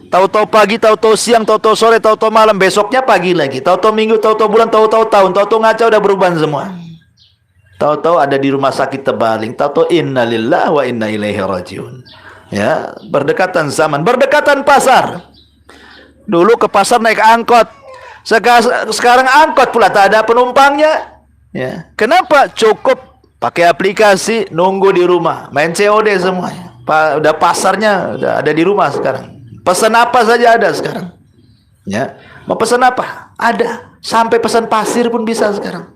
Tahu-tahu pagi, tahu-tahu siang, tahu-tahu sore, tahu-tahu malam, besoknya pagi lagi, tahu-tahu minggu, tahu-tahu bulan, tahu-tahu tahun, tahu-tahu ngaca udah berubah semua. Tahu-tahu ada di rumah sakit terbaling, tahu-tahu inna lillahi wa inna ilaihi rajiun. Ya, berdekatan zaman, berdekatan pasar. Dulu ke pasar naik angkot, sekarang angkot pula tak ada penumpangnya. Ya, kenapa? Cukup pakai aplikasi, nunggu di rumah, main COD semuanya. Udah pasarnya udah ada di rumah sekarang. Pesan apa saja ada sekarang. Ya, mau pesan apa? Ada. Sampai pesan pasir pun bisa sekarang.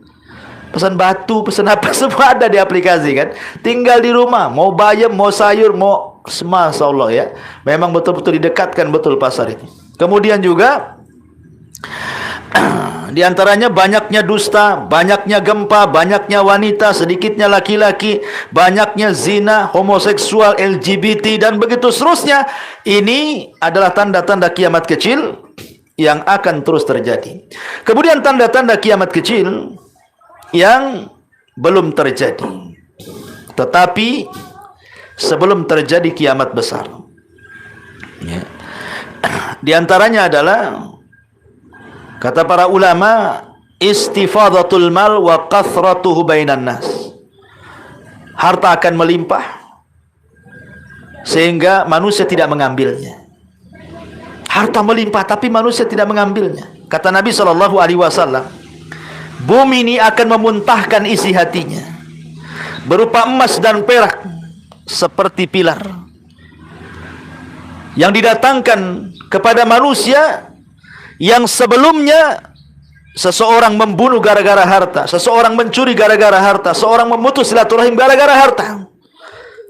Pesan batu, pesan apa, semua ada di aplikasi kan. Tinggal di rumah, mau bayam, mau sayur, mau Masya Allah ya. Memang betul-betul didekatkan betul pasar itu. Kemudian juga di antaranya banyaknya dusta, banyaknya gempa, banyaknya wanita, sedikitnya laki-laki, banyaknya zina, homoseksual, LGBT dan begitu seterusnya. Ini adalah tanda-tanda kiamat kecil yang akan terus terjadi. Kemudian tanda-tanda kiamat kecil yang belum terjadi, tetapi sebelum terjadi kiamat besar. Ya. Di antaranya adalah kata para ulama, istifadatul mal wa kathratuhu bainan nas. Harta akan melimpah sehingga manusia tidak mengambilnya. Harta melimpah tapi manusia tidak mengambilnya. Kata Nabi SAW, bumi ini akan memuntahkan isi hatinya berupa emas dan perak seperti pilar yang didatangkan kepada manusia yang sebelumnya seseorang membunuh gara-gara harta, seseorang mencuri gara-gara harta, seorang memutus silaturahim gara-gara harta.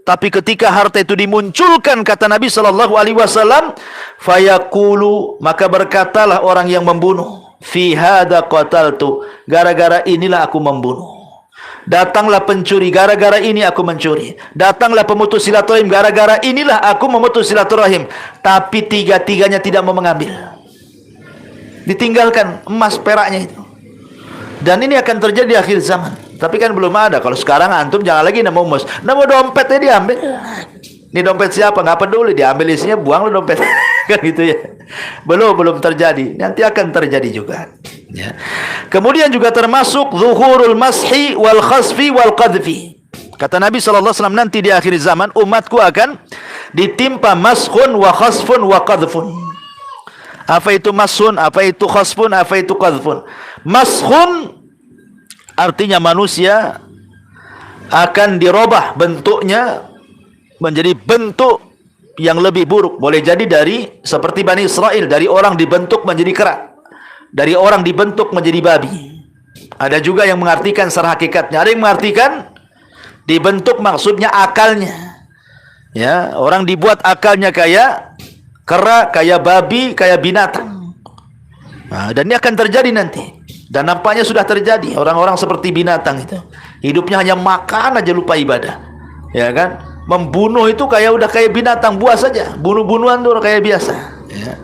Tapi ketika harta itu dimunculkan, kata Nabi sallallahu alaihi wasallam, fayaqulu, maka berkatalah orang yang membunuh, fi hadza qataltu, gara-gara inilah aku membunuh. Datanglah pencuri, gara-gara ini aku mencuri. Datanglah pemutus silaturahim, gara-gara inilah aku memutus silaturahim. Tapi tiga-tiganya tidak mau mengambil. Ditinggalkan emas peraknya itu. Dan ini akan terjadi di akhir zaman. Tapi kan belum ada. Kalau sekarang antum jangan lagi nemu emas, nemu dompetnya diambil. Ini dompet siapa? Nggak peduli, diambil isinya, buang lo dompet. Kan gitu ya. Belum terjadi. Nanti akan terjadi juga. Ya. Kemudian juga termasuk zuhurul mashi wal khasfi wal qadfi. Kata Nabi SAW, nanti di akhir zaman umatku akan ditimpa mashun wa khasfun wa qadfun. Apa itu mashun? Apa itu khasfun? Apa itu qadfun? Mashun artinya manusia akan dirubah bentuknya menjadi bentuk yang lebih buruk. Boleh jadi dari seperti Bani Israel, dari orang dibentuk menjadi kera, dari orang dibentuk menjadi babi. Ada juga yang mengartikan secara hakikatnya. Ada yang mengartikan dibentuk maksudnya akalnya. Ya, orang dibuat akalnya kayak kera, kayak babi, kayak binatang. Nah, dan ini akan terjadi nanti. Dan nampaknya sudah terjadi. Orang-orang seperti binatang itu, hidupnya hanya makan aja, lupa ibadah. Ya kan? Membunuh itu udah kayak binatang buas saja. Bunuh-bunuhan tuh kayak biasa. Ya.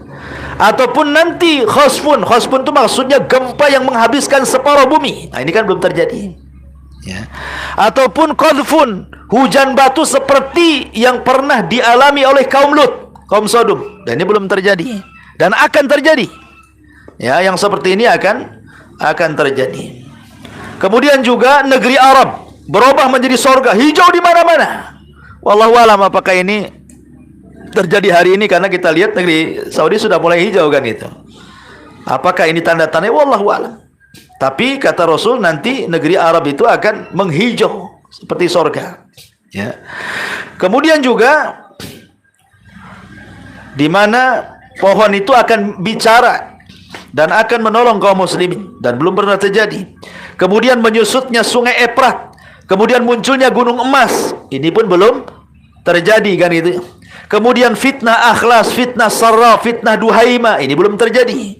Ataupun nanti khasfun. Khasfun itu maksudnya gempa yang menghabiskan separuh bumi. Nah, ini kan belum terjadi. Ya. Ataupun qadfun, hujan batu seperti yang pernah dialami oleh kaum Lut, kaum Sodom. Dan ini belum terjadi. Dan akan terjadi. Ya, yang seperti ini akan terjadi. Kemudian juga negeri Arab berubah menjadi surga, hijau di mana-mana. Wallahu alam apakah ini terjadi hari ini, karena kita lihat negeri Saudi sudah mulai hijau kan itu. Apakah ini tanda-tanda? Wallahu alam. Tapi kata Rasul nanti negeri Arab itu akan menghijau seperti surga. Ya. Kemudian juga di mana pohon itu akan bicara dan akan menolong kaum muslimin, dan belum pernah terjadi. Kemudian menyusutnya sungai Efrat, kemudian munculnya gunung emas, ini pun belum terjadi kan itu. Kemudian fitnah Akhlas, fitnah Sarra, fitnah Duhaima, ini belum terjadi.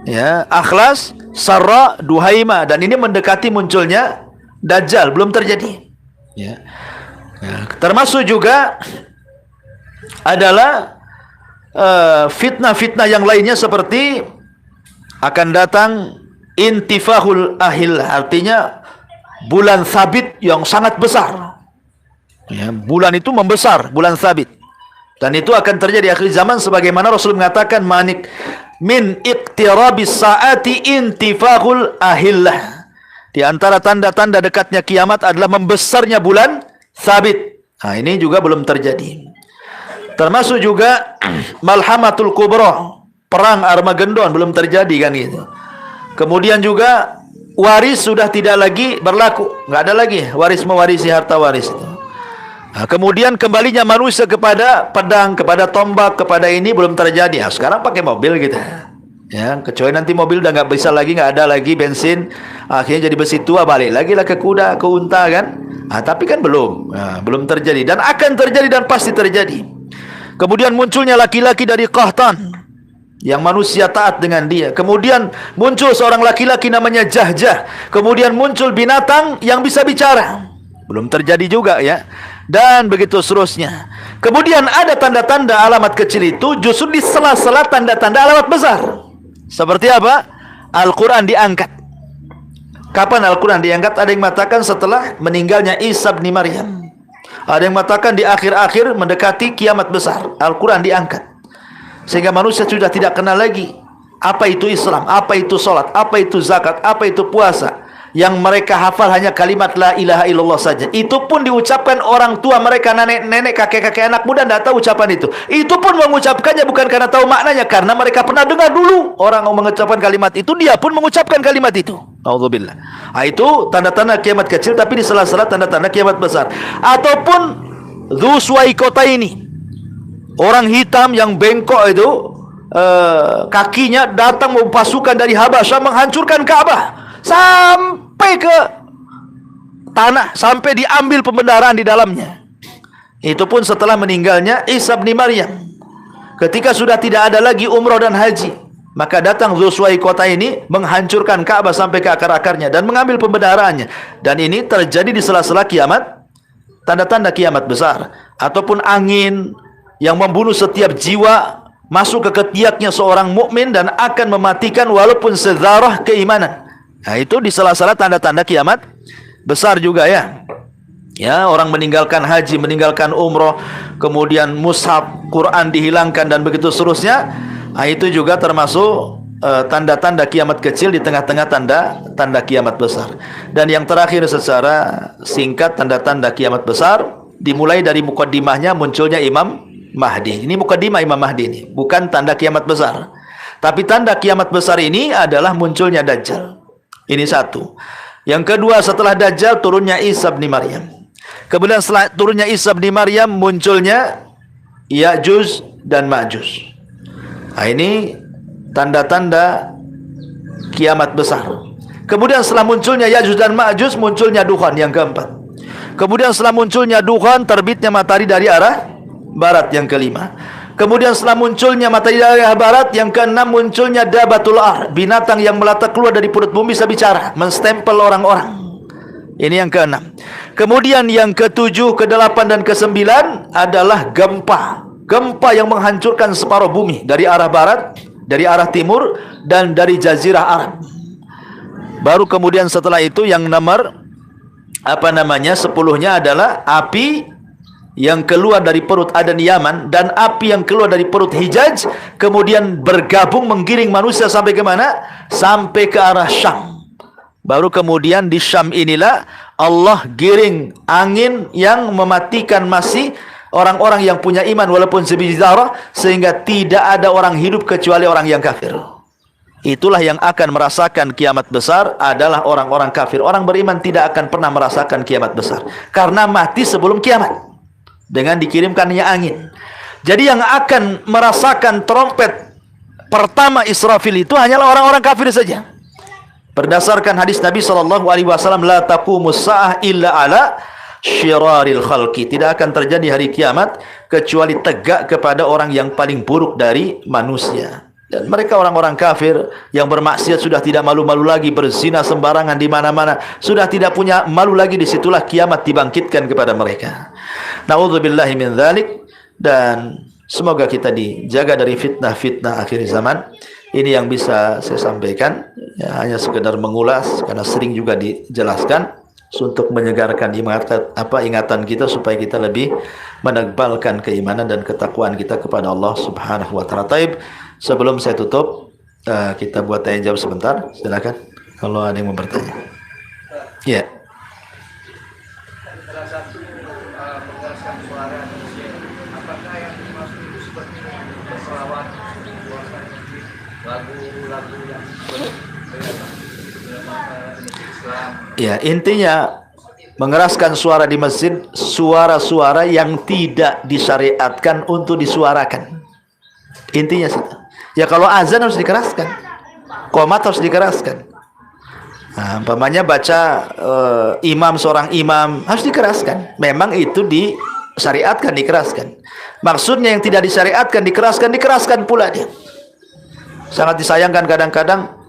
Ya, Akhlas, Sarra, Duhaima, dan ini mendekati munculnya Dajjal, belum terjadi. Ya. Ya, termasuk juga adalah fitnah-fitnah yang lainnya seperti akan datang intifahul ahil, artinya bulan sabit yang sangat besar. Ya, bulan itu membesar, bulan sabit. Dan itu akan terjadi akhir zaman sebagaimana Rasul mengatakan manik min iqtirabis saati intifahul ahillah. Di antara tanda-tanda dekatnya kiamat adalah membesarnya bulan sabit. Nah, ini juga belum terjadi. Termasuk juga malhamatul kubra, perang Armageddon, belum terjadi kan gitu. Kemudian juga waris sudah tidak lagi berlaku, nggak ada lagi waris mewarisi harta waris itu. Nah, kemudian kembalinya manusia kepada pedang, kepada tombak, kepada ini belum terjadi. Nah, sekarang pakai mobil gitu. Ya, kecuali nanti mobil udah nggak bisa lagi, nggak ada lagi bensin, akhirnya jadi besi tua, balik lagi lah ke kuda, ke unta kan. Nah, tapi kan belum terjadi, dan akan terjadi dan pasti terjadi. Kemudian munculnya laki-laki dari Qahtan yang manusia taat dengan dia. Kemudian muncul seorang laki-laki namanya Jahjah. Kemudian muncul binatang yang bisa bicara. Belum terjadi juga ya. Dan begitu seterusnya. Kemudian ada tanda-tanda alamat kecil itu justru di sela-sela tanda-tanda alamat besar. Seperti apa? Al-Quran diangkat. Kapan Al-Quran diangkat? Ada yang mengatakan setelah meninggalnya Isa bin Maryam. Ada yang mengatakan di akhir-akhir mendekati kiamat besar, Al-Quran diangkat. Sehingga manusia sudah tidak kenal lagi apa itu Islam, apa itu salat, apa itu zakat, apa itu puasa. Yang mereka hafal hanya kalimat la ilaha illallah saja. Itu pun diucapkan orang tua mereka, nenek-nenek, kakek-kakek, anak muda tidak tahu ucapan itu. Itu pun mengucapkannya bukan karena tahu maknanya, karena mereka pernah dengar dulu orang mengucapkan kalimat itu, dia pun mengucapkan kalimat itu. Auzubillah. Nah, itu tanda-tanda kiamat kecil, tapi di sela-sela tanda-tanda kiamat besar. Ataupun Dzu Suwaikota ini, orang hitam yang bengkok itu, kakinya datang pasukan dari Habasyah menghancurkan Ka'bah sampai ke tanah, sampai diambil pembendaraan di dalamnya. Itu pun setelah meninggalnya Isa bin Maryam. Ketika sudah tidak ada lagi umrah dan haji, maka datang Dzulsuwaikota ini menghancurkan Ka'bah sampai ke akar-akarnya dan mengambil pembendaharaannya. Dan ini terjadi di sela-sela kiamat, tanda-tanda kiamat besar, ataupun angin yang membunuh setiap jiwa masuk ke ketiaknya seorang mukmin dan akan mematikan walaupun sedzarah keimanan. Nah, itu di sela-sela tanda-tanda kiamat besar juga ya. Ya, orang meninggalkan haji, meninggalkan umroh, kemudian mushaf, Quran dihilangkan dan begitu seterusnya. Nah, itu juga termasuk tanda-tanda kiamat kecil di tengah-tengah tanda kiamat besar. Dan yang terakhir secara singkat tanda-tanda kiamat besar dimulai dari mukaddimahnya munculnya Imam Mahdi. Ini mukaddimah Imam Mahdi ini, bukan tanda kiamat besar. Tapi tanda kiamat besar ini adalah munculnya Dajjal. Ini satu. Yang kedua, setelah Dajjal turunnya Isa bin Maryam. Kemudian setelah turunnya Isa bin Maryam munculnya Ya'juj dan Ma'juj. Nah, ini tanda-tanda kiamat besar. Kemudian setelah munculnya Ya'juj dan Ma'juj munculnya dukhan yang keempat. Kemudian setelah munculnya dukhan terbitnya matahari dari arah barat yang kelima. Kemudian setelah munculnya matahari dari arah barat yang keenam munculnya Dabatul Ar, binatang yang melata keluar dari perut bumi bisa bicara, menstempel orang-orang. Ini yang keenam. Kemudian yang ketujuh, kedelapan dan kesembilan adalah gempa. Gempa yang menghancurkan separuh bumi dari arah barat, dari arah timur dan dari jazirah Arab. Baru kemudian setelah itu yang nomor 10-nya adalah api yang keluar dari perut Adan Yaman dan api yang keluar dari perut Hijaz, kemudian bergabung menggiring manusia sampai ke mana? Sampai ke arah Syam. Baru kemudian di Syam inilah Allah giring angin yang mematikan masih orang-orang yang punya iman walaupun sebiji zarah, sehingga tidak ada orang hidup kecuali orang yang kafir. Itulah yang akan merasakan kiamat besar adalah orang-orang kafir. Orang beriman tidak akan pernah merasakan kiamat besar karena mati sebelum kiamat dengan dikirimkannya angin. Jadi yang akan merasakan trompet pertama Israfil itu hanyalah orang-orang kafir saja. Berdasarkan hadis Nabi SAW, la taqumus sa'ah illa ala syiraril khalqi. Tidak akan terjadi hari kiamat kecuali tegak kepada orang yang paling buruk dari manusia. Dan mereka orang-orang kafir yang bermaksiat sudah tidak malu-malu lagi, berzina sembarangan di mana-mana, sudah tidak punya malu lagi. Disitulah kiamat dibangkitkan kepada mereka. Na'udzubillahi min dzalik. Dan semoga kita dijaga dari fitnah-fitnah akhir zaman. Ini yang bisa saya sampaikan, ya, hanya sekedar mengulas karena sering juga dijelaskan untuk menyegarkan ingatan kita supaya kita lebih menebalkan keimanan dan ketakwaan kita kepada Allah Subhanahu wa taala. Taib, sebelum saya tutup, kita buat tanya jawab sebentar. Silakan kalau ada yang mau bertanya. Ya. Salah satu mengeluarkan suara apakah yang dimaksud itu seperti selawat, lagu-lagu yang Islam. Ya, intinya mengeraskan suara di masjid, suara-suara yang tidak disyariatkan untuk disuarakan. Intinya sih. Ya, kalau azan harus dikeraskan, qomat harus dikeraskan. Nah, umpamanya baca seorang imam harus dikeraskan. Memang itu disyariatkan, dikeraskan. Maksudnya yang tidak disyariatkan dikeraskan pula dia. Sangat disayangkan kadang-kadang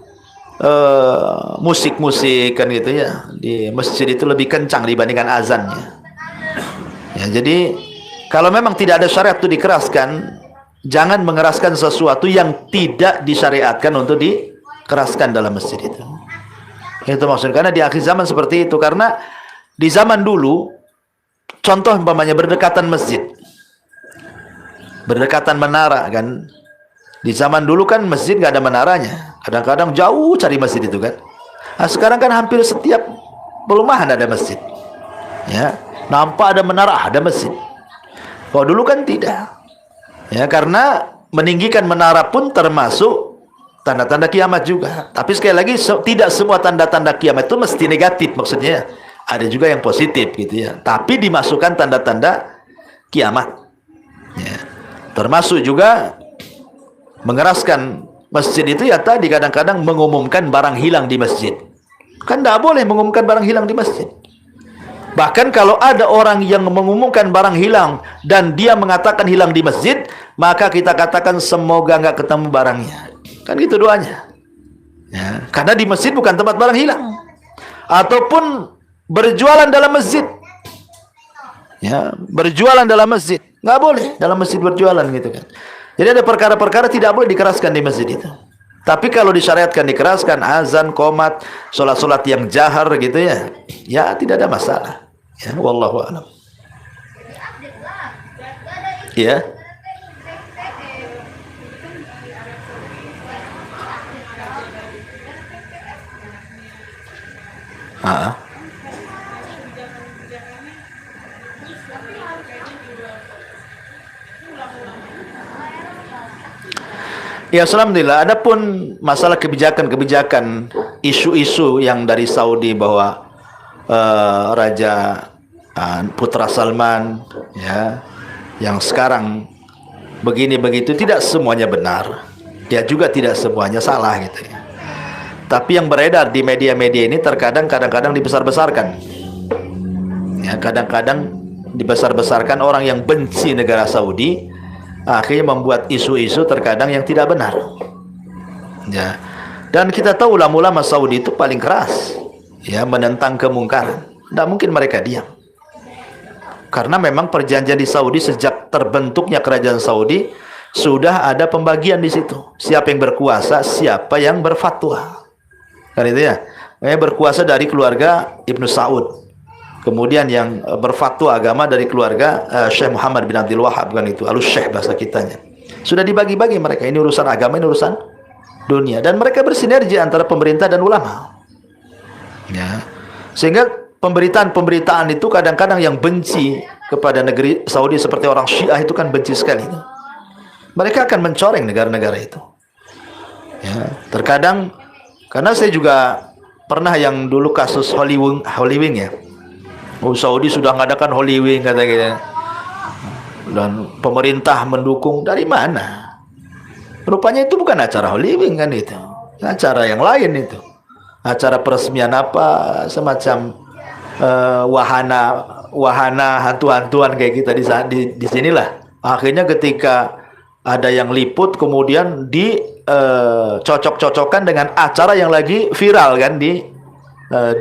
musik-musik kan gitu ya di masjid itu lebih kencang dibandingkan azannya. Ya, jadi kalau memang tidak ada syariat itu dikeraskan, jangan mengeraskan sesuatu yang tidak disyariatkan untuk dikeraskan dalam masjid itu. Itu maksudnya, karena di akhir zaman seperti itu. Karena di zaman dulu, contoh umpamanya berdekatan masjid, berdekatan menara kan. Di zaman dulu kan masjid nggak ada menaranya, kadang-kadang jauh cari masjid itu kan. Nah, sekarang kan hampir setiap perumahan ada masjid. Ya, nampak ada menara, ada masjid. Kalau dulu kan tidak. Ya, karena meninggikan menara pun termasuk tanda-tanda kiamat juga. Tapi sekali lagi, tidak semua tanda-tanda kiamat itu mesti negatif, maksudnya. Ada juga yang positif gitu ya. Tapi dimasukkan tanda-tanda kiamat. Ya. Termasuk juga Mengeraskan masjid itu ya tadi kadang-kadang mengumumkan barang hilang di masjid. Kan tidak boleh mengumumkan barang hilang di masjid. Bahkan kalau ada orang yang mengumumkan barang hilang dan dia mengatakan hilang di masjid, maka kita katakan semoga nggak ketemu barangnya. Kan gitu doanya. Ya, karena di masjid bukan tempat barang hilang. Ataupun berjualan dalam masjid. Ya, berjualan dalam masjid. Nggak boleh dalam masjid berjualan gitu kan. Jadi ada perkara-perkara tidak boleh dikeraskan di masjid itu. Tapi kalau disyariatkan dikeraskan, azan, qomat, solat-solat yang jahar gitu ya, ya tidak ada masalah. Ya, wallahu a'lam. Ya. Ah. Ya, alhamdulillah. Adapun masalah kebijakan-kebijakan, isu-isu yang dari Saudi bahwa Raja Putra Salman ya, yang sekarang begini begitu, tidak semuanya benar. Dia juga tidak semuanya salah gitu ya. Tapi yang beredar di media-media ini kadang-kadang dibesar-besarkan. Ya, kadang-kadang dibesar-besarkan orang yang benci negara Saudi. Akhirnya membuat isu-isu terkadang yang tidak benar. Ya. Dan kita tahu ulama-ulama Saudi itu paling keras ya menentang kemungkaran. Tidak mungkin mereka diam. Karena memang perjanjian di Saudi sejak terbentuknya kerajaan Saudi sudah ada pembagian di situ. Siapa yang berkuasa, siapa yang berfatwa. Kan itu ya. Berkuasa dari keluarga Ibnu Saud. Kemudian yang berfatwa agama dari keluarga Syekh Muhammad bin Abdul Wahab, kan itu Al-Syekh bahasa kitanya. Sudah dibagi-bagi mereka, ini urusan agama, ini urusan dunia, dan mereka bersinergi antara pemerintah dan ulama. Ya. Sehingga pemberitaan-pemberitaan itu kadang-kadang yang benci kepada negeri Saudi seperti orang Syiah itu kan benci sekali. Mereka akan mencoreng negara-negara itu. Ya, terkadang karena saya juga pernah yang dulu kasus Hollywood ya. Saudi sudah mengadakan Holy Week katanya, dan pemerintah mendukung. Dari mana? Rupanya itu bukan acara Holy Week kan itu, acara yang lain itu, acara peresmian apa semacam wahana hantu-hantuan kayak kita di sinilah. Akhirnya ketika ada yang liput kemudian cocok-cocokkan dengan acara yang lagi viral kan di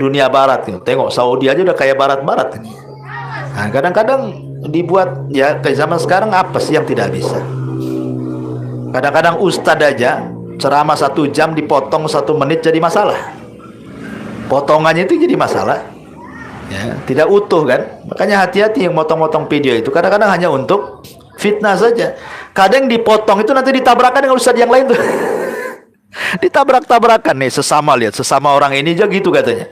dunia barat. Tengok Saudi aja udah kayak barat-barat ini. Nah, kadang-kadang dibuat ya ke zaman sekarang apa sih yang tidak bisa. Kadang-kadang ustadz aja ceramah 1 jam dipotong 1 menit jadi masalah. Potongannya itu jadi masalah. Ya, tidak utuh kan. Makanya hati-hati yang motong-motong video itu. Kadang-kadang hanya untuk fitnah saja. Kadang dipotong itu nanti ditabrakkan dengan ustadz yang lain tuh. Ditabrak-tabrakan nih sesama, lihat sesama orang ini aja gitu katanya.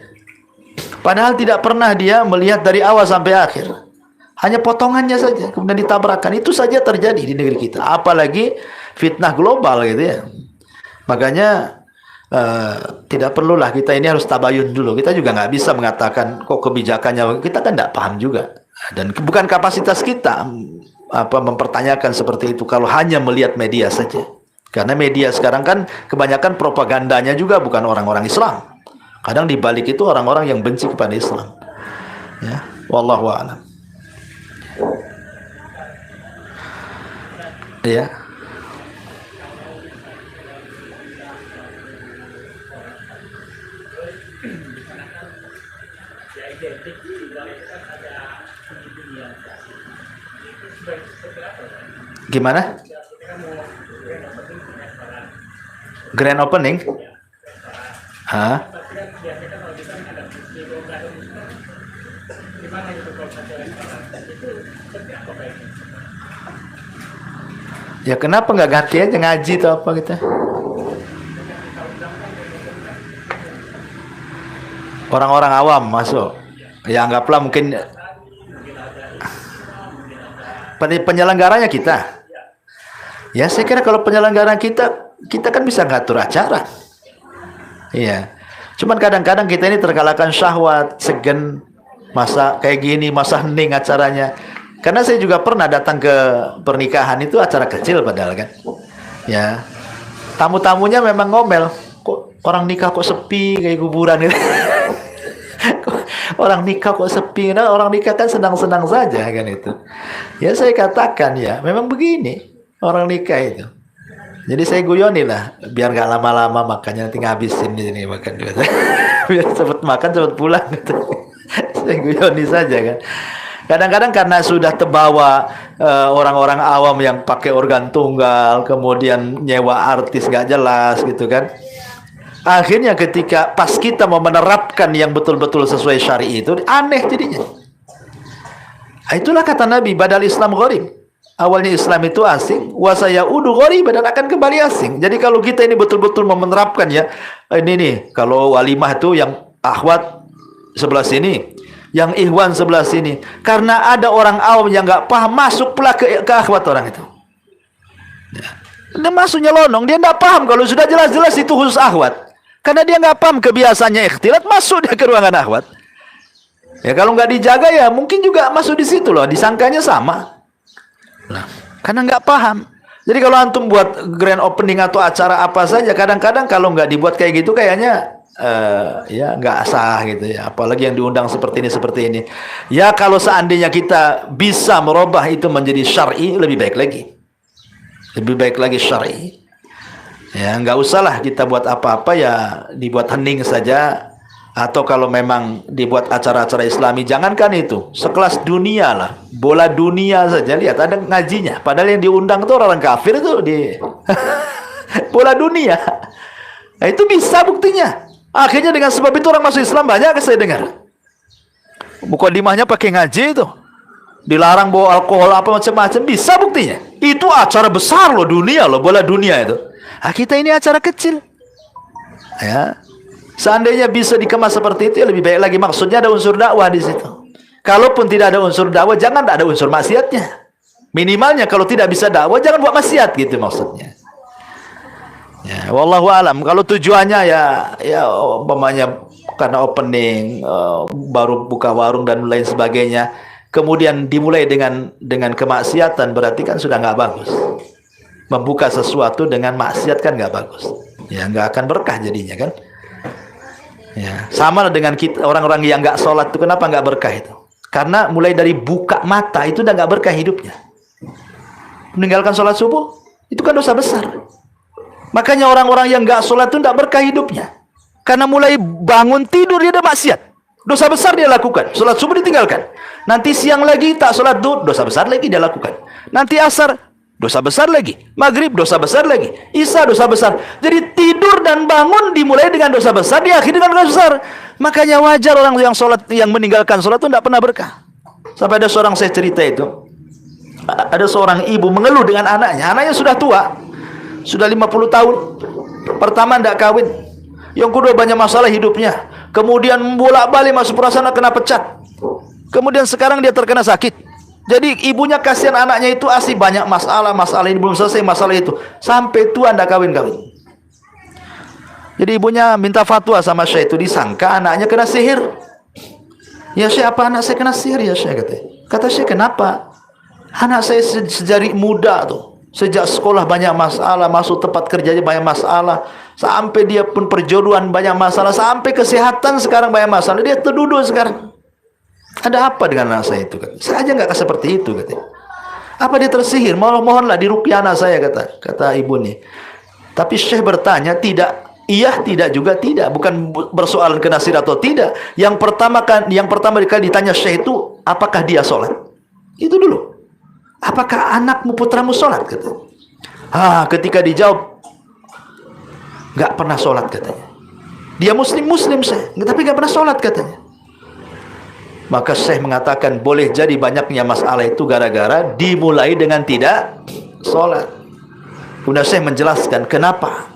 Padahal tidak pernah dia melihat dari awal sampai akhir. Hanya potongannya saja kemudian ditabrakkan. Itu saja terjadi di negeri kita. Apalagi fitnah global gitu ya. Makanya tidak perlulah kita ini harus tabayun dulu. Kita juga nggak bisa mengatakan kok kebijakannya, kita kan tidak paham juga. Dan bukan kapasitas kita mempertanyakan seperti itu kalau hanya melihat media saja. Karena media sekarang kan kebanyakan propagandanya juga bukan orang-orang Islam. Kadang di balik itu orang-orang yang benci kepada Islam. Ya, wallahu a'lam. Ya. Gimana? Grand opening? Hah? Ya kenapa nggak ganti aja ngaji atau apa gitu? Orang-orang awam masuk. Ya anggaplah mungkin penyelenggaranya kita. Ya saya kira kalau penyelenggara kita kan bisa ngatur acara. Iya. Cuman kadang-kadang kita ini terkalahkan syahwat, segen, masa kayak gini, masa hening acaranya. Karena saya juga pernah datang ke pernikahan itu acara kecil padahal kan. Ya. Tamu-tamunya memang ngomel. Kok orang nikah kok sepi kayak kuburan gitu. Orang nikah kok sepi. Nah, orang nikah kan senang-senang saja kan itu. Ya saya katakan ya, memang begini orang nikah itu. Jadi saya guyoni lah, biar nggak lama-lama makannya, nanti ngabisin di sini makan juga. Biar cepat makan cepat pulang gitu. Saya guyoni saja kan. Kadang-kadang karena sudah terbawa orang-orang awam yang pakai organ tunggal, kemudian nyewa artis nggak jelas gitu kan. Akhirnya ketika pas kita mau menerapkan yang betul-betul sesuai syari itu, aneh jadinya. Itulah kata Nabi, badal Islam gharib. Awalnya Islam itu asing, wasayaudu gharib, dan akan kembali asing. Jadi kalau kita ini betul-betul mau menerapkan ya, ini nih, kalau walimah itu yang akhwat sebelah sini, yang ikhwan sebelah sini. Karena ada orang awam yang nggak paham, masuk pula ke akhwat orang itu. Ya. Dia masuknya lonong, dia nggak paham kalau sudah jelas-jelas itu khusus akhwat. Karena dia nggak paham kebiasaannya ikhtilat, masuk dia ke ruangan akhwat. Ya kalau nggak dijaga ya mungkin juga masuk di situ loh, disangkanya sama. Nah, karena nggak paham. Jadi kalau antum buat grand opening atau acara apa saja, kadang-kadang kalau nggak dibuat kayak gitu kayaknya ya nggak sah gitu ya. Apalagi yang diundang seperti ini. Ya kalau seandainya kita bisa merubah itu menjadi syar'i, lebih baik lagi. Lebih baik lagi syar'i. Ya nggak usahlah kita buat apa-apa ya dibuat hening saja. Atau kalau memang dibuat acara-acara Islami, jangankan itu, sekelas dunia lah, bola dunia saja, lihat ada ngajinya. Padahal yang diundang itu orang kafir itu di bola dunia. Nah, itu bisa buktinya. Akhirnya dengan sebab itu orang masuk Islam banyak, saya dengar. Mukadimahnya pakai ngaji itu, dilarang bawa alkohol apa macam-macam, bisa buktinya. Itu acara besar loh dunia loh, bola dunia itu. Nah, kita ini acara kecil. Ya. Seandainya bisa dikemas seperti itu, ya lebih baik lagi. Maksudnya ada unsur dakwah di situ. Kalaupun tidak ada unsur dakwah, jangan ada unsur maksiatnya. Minimalnya kalau tidak bisa dakwah, jangan buat maksiat gitu maksudnya. Ya, wallahu alam. Kalau tujuannya ya umpamanya karena opening, baru buka warung dan lain sebagainya, kemudian dimulai dengan kemaksiatan, berarti kan sudah nggak bagus. Membuka sesuatu dengan maksiat kan nggak bagus. Ya nggak akan berkah jadinya kan. Ya, sama dengan kita orang-orang yang nggak sholat itu, kenapa nggak berkah itu? Karena mulai dari buka mata itu udah nggak berkah hidupnya. Meninggalkan sholat subuh itu kan dosa besar. Makanya orang-orang yang nggak sholat itu nggak berkah hidupnya. Karena mulai bangun tidur dia ada maksiat, dosa besar dia lakukan. Sholat subuh ditinggalkan. Nanti siang lagi tak sholat duhur, dosa besar lagi dia lakukan. Nanti asar, dosa besar lagi. Maghrib, dosa besar lagi. Isya, dosa besar. Jadi tidur dan bangun dimulai dengan dosa besar, diakhiri dengan dosa besar. Makanya wajar orang yang sholat, yang meninggalkan sholat itu tidak pernah berkah. Sampai ada seorang, saya cerita itu, ada seorang ibu mengeluh dengan anaknya. Anaknya sudah tua, sudah 50 tahun. Pertama tidak kawin, yang kedua banyak masalah hidupnya. Kemudian bolak-balik masuk prasana kena pecat. Kemudian sekarang dia terkena sakit. Jadi ibunya kasihan anaknya itu asli banyak masalah ini belum selesai masalah itu. Sampai tua tidak kawin-kawin. Jadi ibunya minta fatwa sama Syekh itu, disangka anaknya kena sihir. Ya Syekh, apa anak saya kena sihir ya Syekh? Kata Syekh, kenapa? Anak saya sejari muda tuh, sejak sekolah banyak masalah, masuk tempat kerjanya banyak masalah, sampai dia pun perjodohan banyak masalah, sampai kesehatan sekarang banyak masalah. Dia terduduk sekarang. Ada apa dengan anak saya itu? Saya aja nggak seperti itu, katanya. Apa dia tersihir? Mohonlah diruqyah anak saya, kata ibu nih. Tapi Syekh bertanya, tidak, iya, tidak juga tidak. Bukan bersoalan kena sihir atau tidak. Yang pertama kali ditanya Syekh itu, apakah dia sholat? Itu dulu. Apakah anakmu, putramu sholat? Katanya. Ketika dijawab, nggak pernah sholat, katanya. Dia muslim Syekh, tapi nggak pernah sholat, katanya. Maka Syekh mengatakan boleh jadi banyaknya masalah itu gara-gara dimulai dengan tidak sholat. Kemudian Syekh menjelaskan kenapa.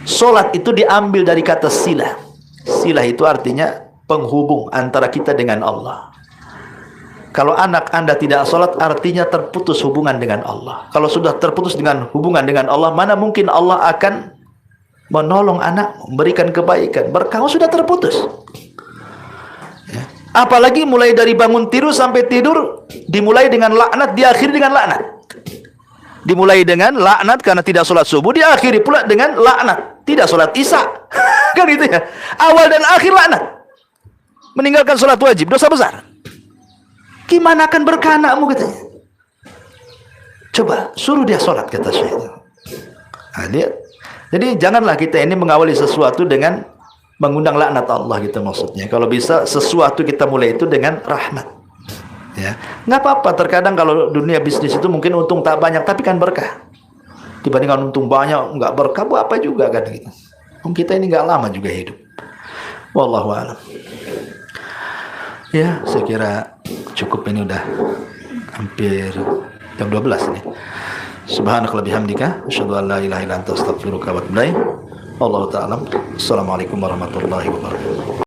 Sholat itu diambil dari kata silah. Silah itu artinya penghubung antara kita dengan Allah. Kalau anak Anda tidak sholat, artinya terputus hubungan dengan Allah. Kalau sudah terputus dengan hubungan dengan Allah, mana mungkin Allah akan menolong anak, memberikan kebaikan. Berkah sudah terputus. Apalagi mulai dari bangun tidur sampai tidur dimulai dengan laknat, diakhiri dengan laknat. Dimulai dengan laknat karena tidak sholat subuh, diakhiri pula dengan laknat tidak sholat isya. Kan gitu ya. Awal dan akhir laknat. Meninggalkan sholat wajib, dosa besar. Gimana akan berkah anakmu katanya? Coba suruh dia sholat, kata syaitan. Nah, lihat. Jadi janganlah kita ini mengawali sesuatu dengan mengundang laknat Allah gitu maksudnya. Kalau bisa sesuatu kita mulai itu dengan rahmat. Ya, nggak apa-apa. Terkadang kalau dunia bisnis itu mungkin untung tak banyak, tapi kan berkah. Dibandingkan untung banyak nggak berkah, apa juga kan gitu. Kita ini nggak lama juga hidup. Wallahu a'lam. Ya, saya kira cukup, ini udah hampir jam 12 ini. Subhanakallahumma bihamdika asyhadu an la ilaha illa anta astaghfiruka wa atubu ilaik. Wallahu ta'ala. Assalamualaikum warahmatullahi wabarakatuh.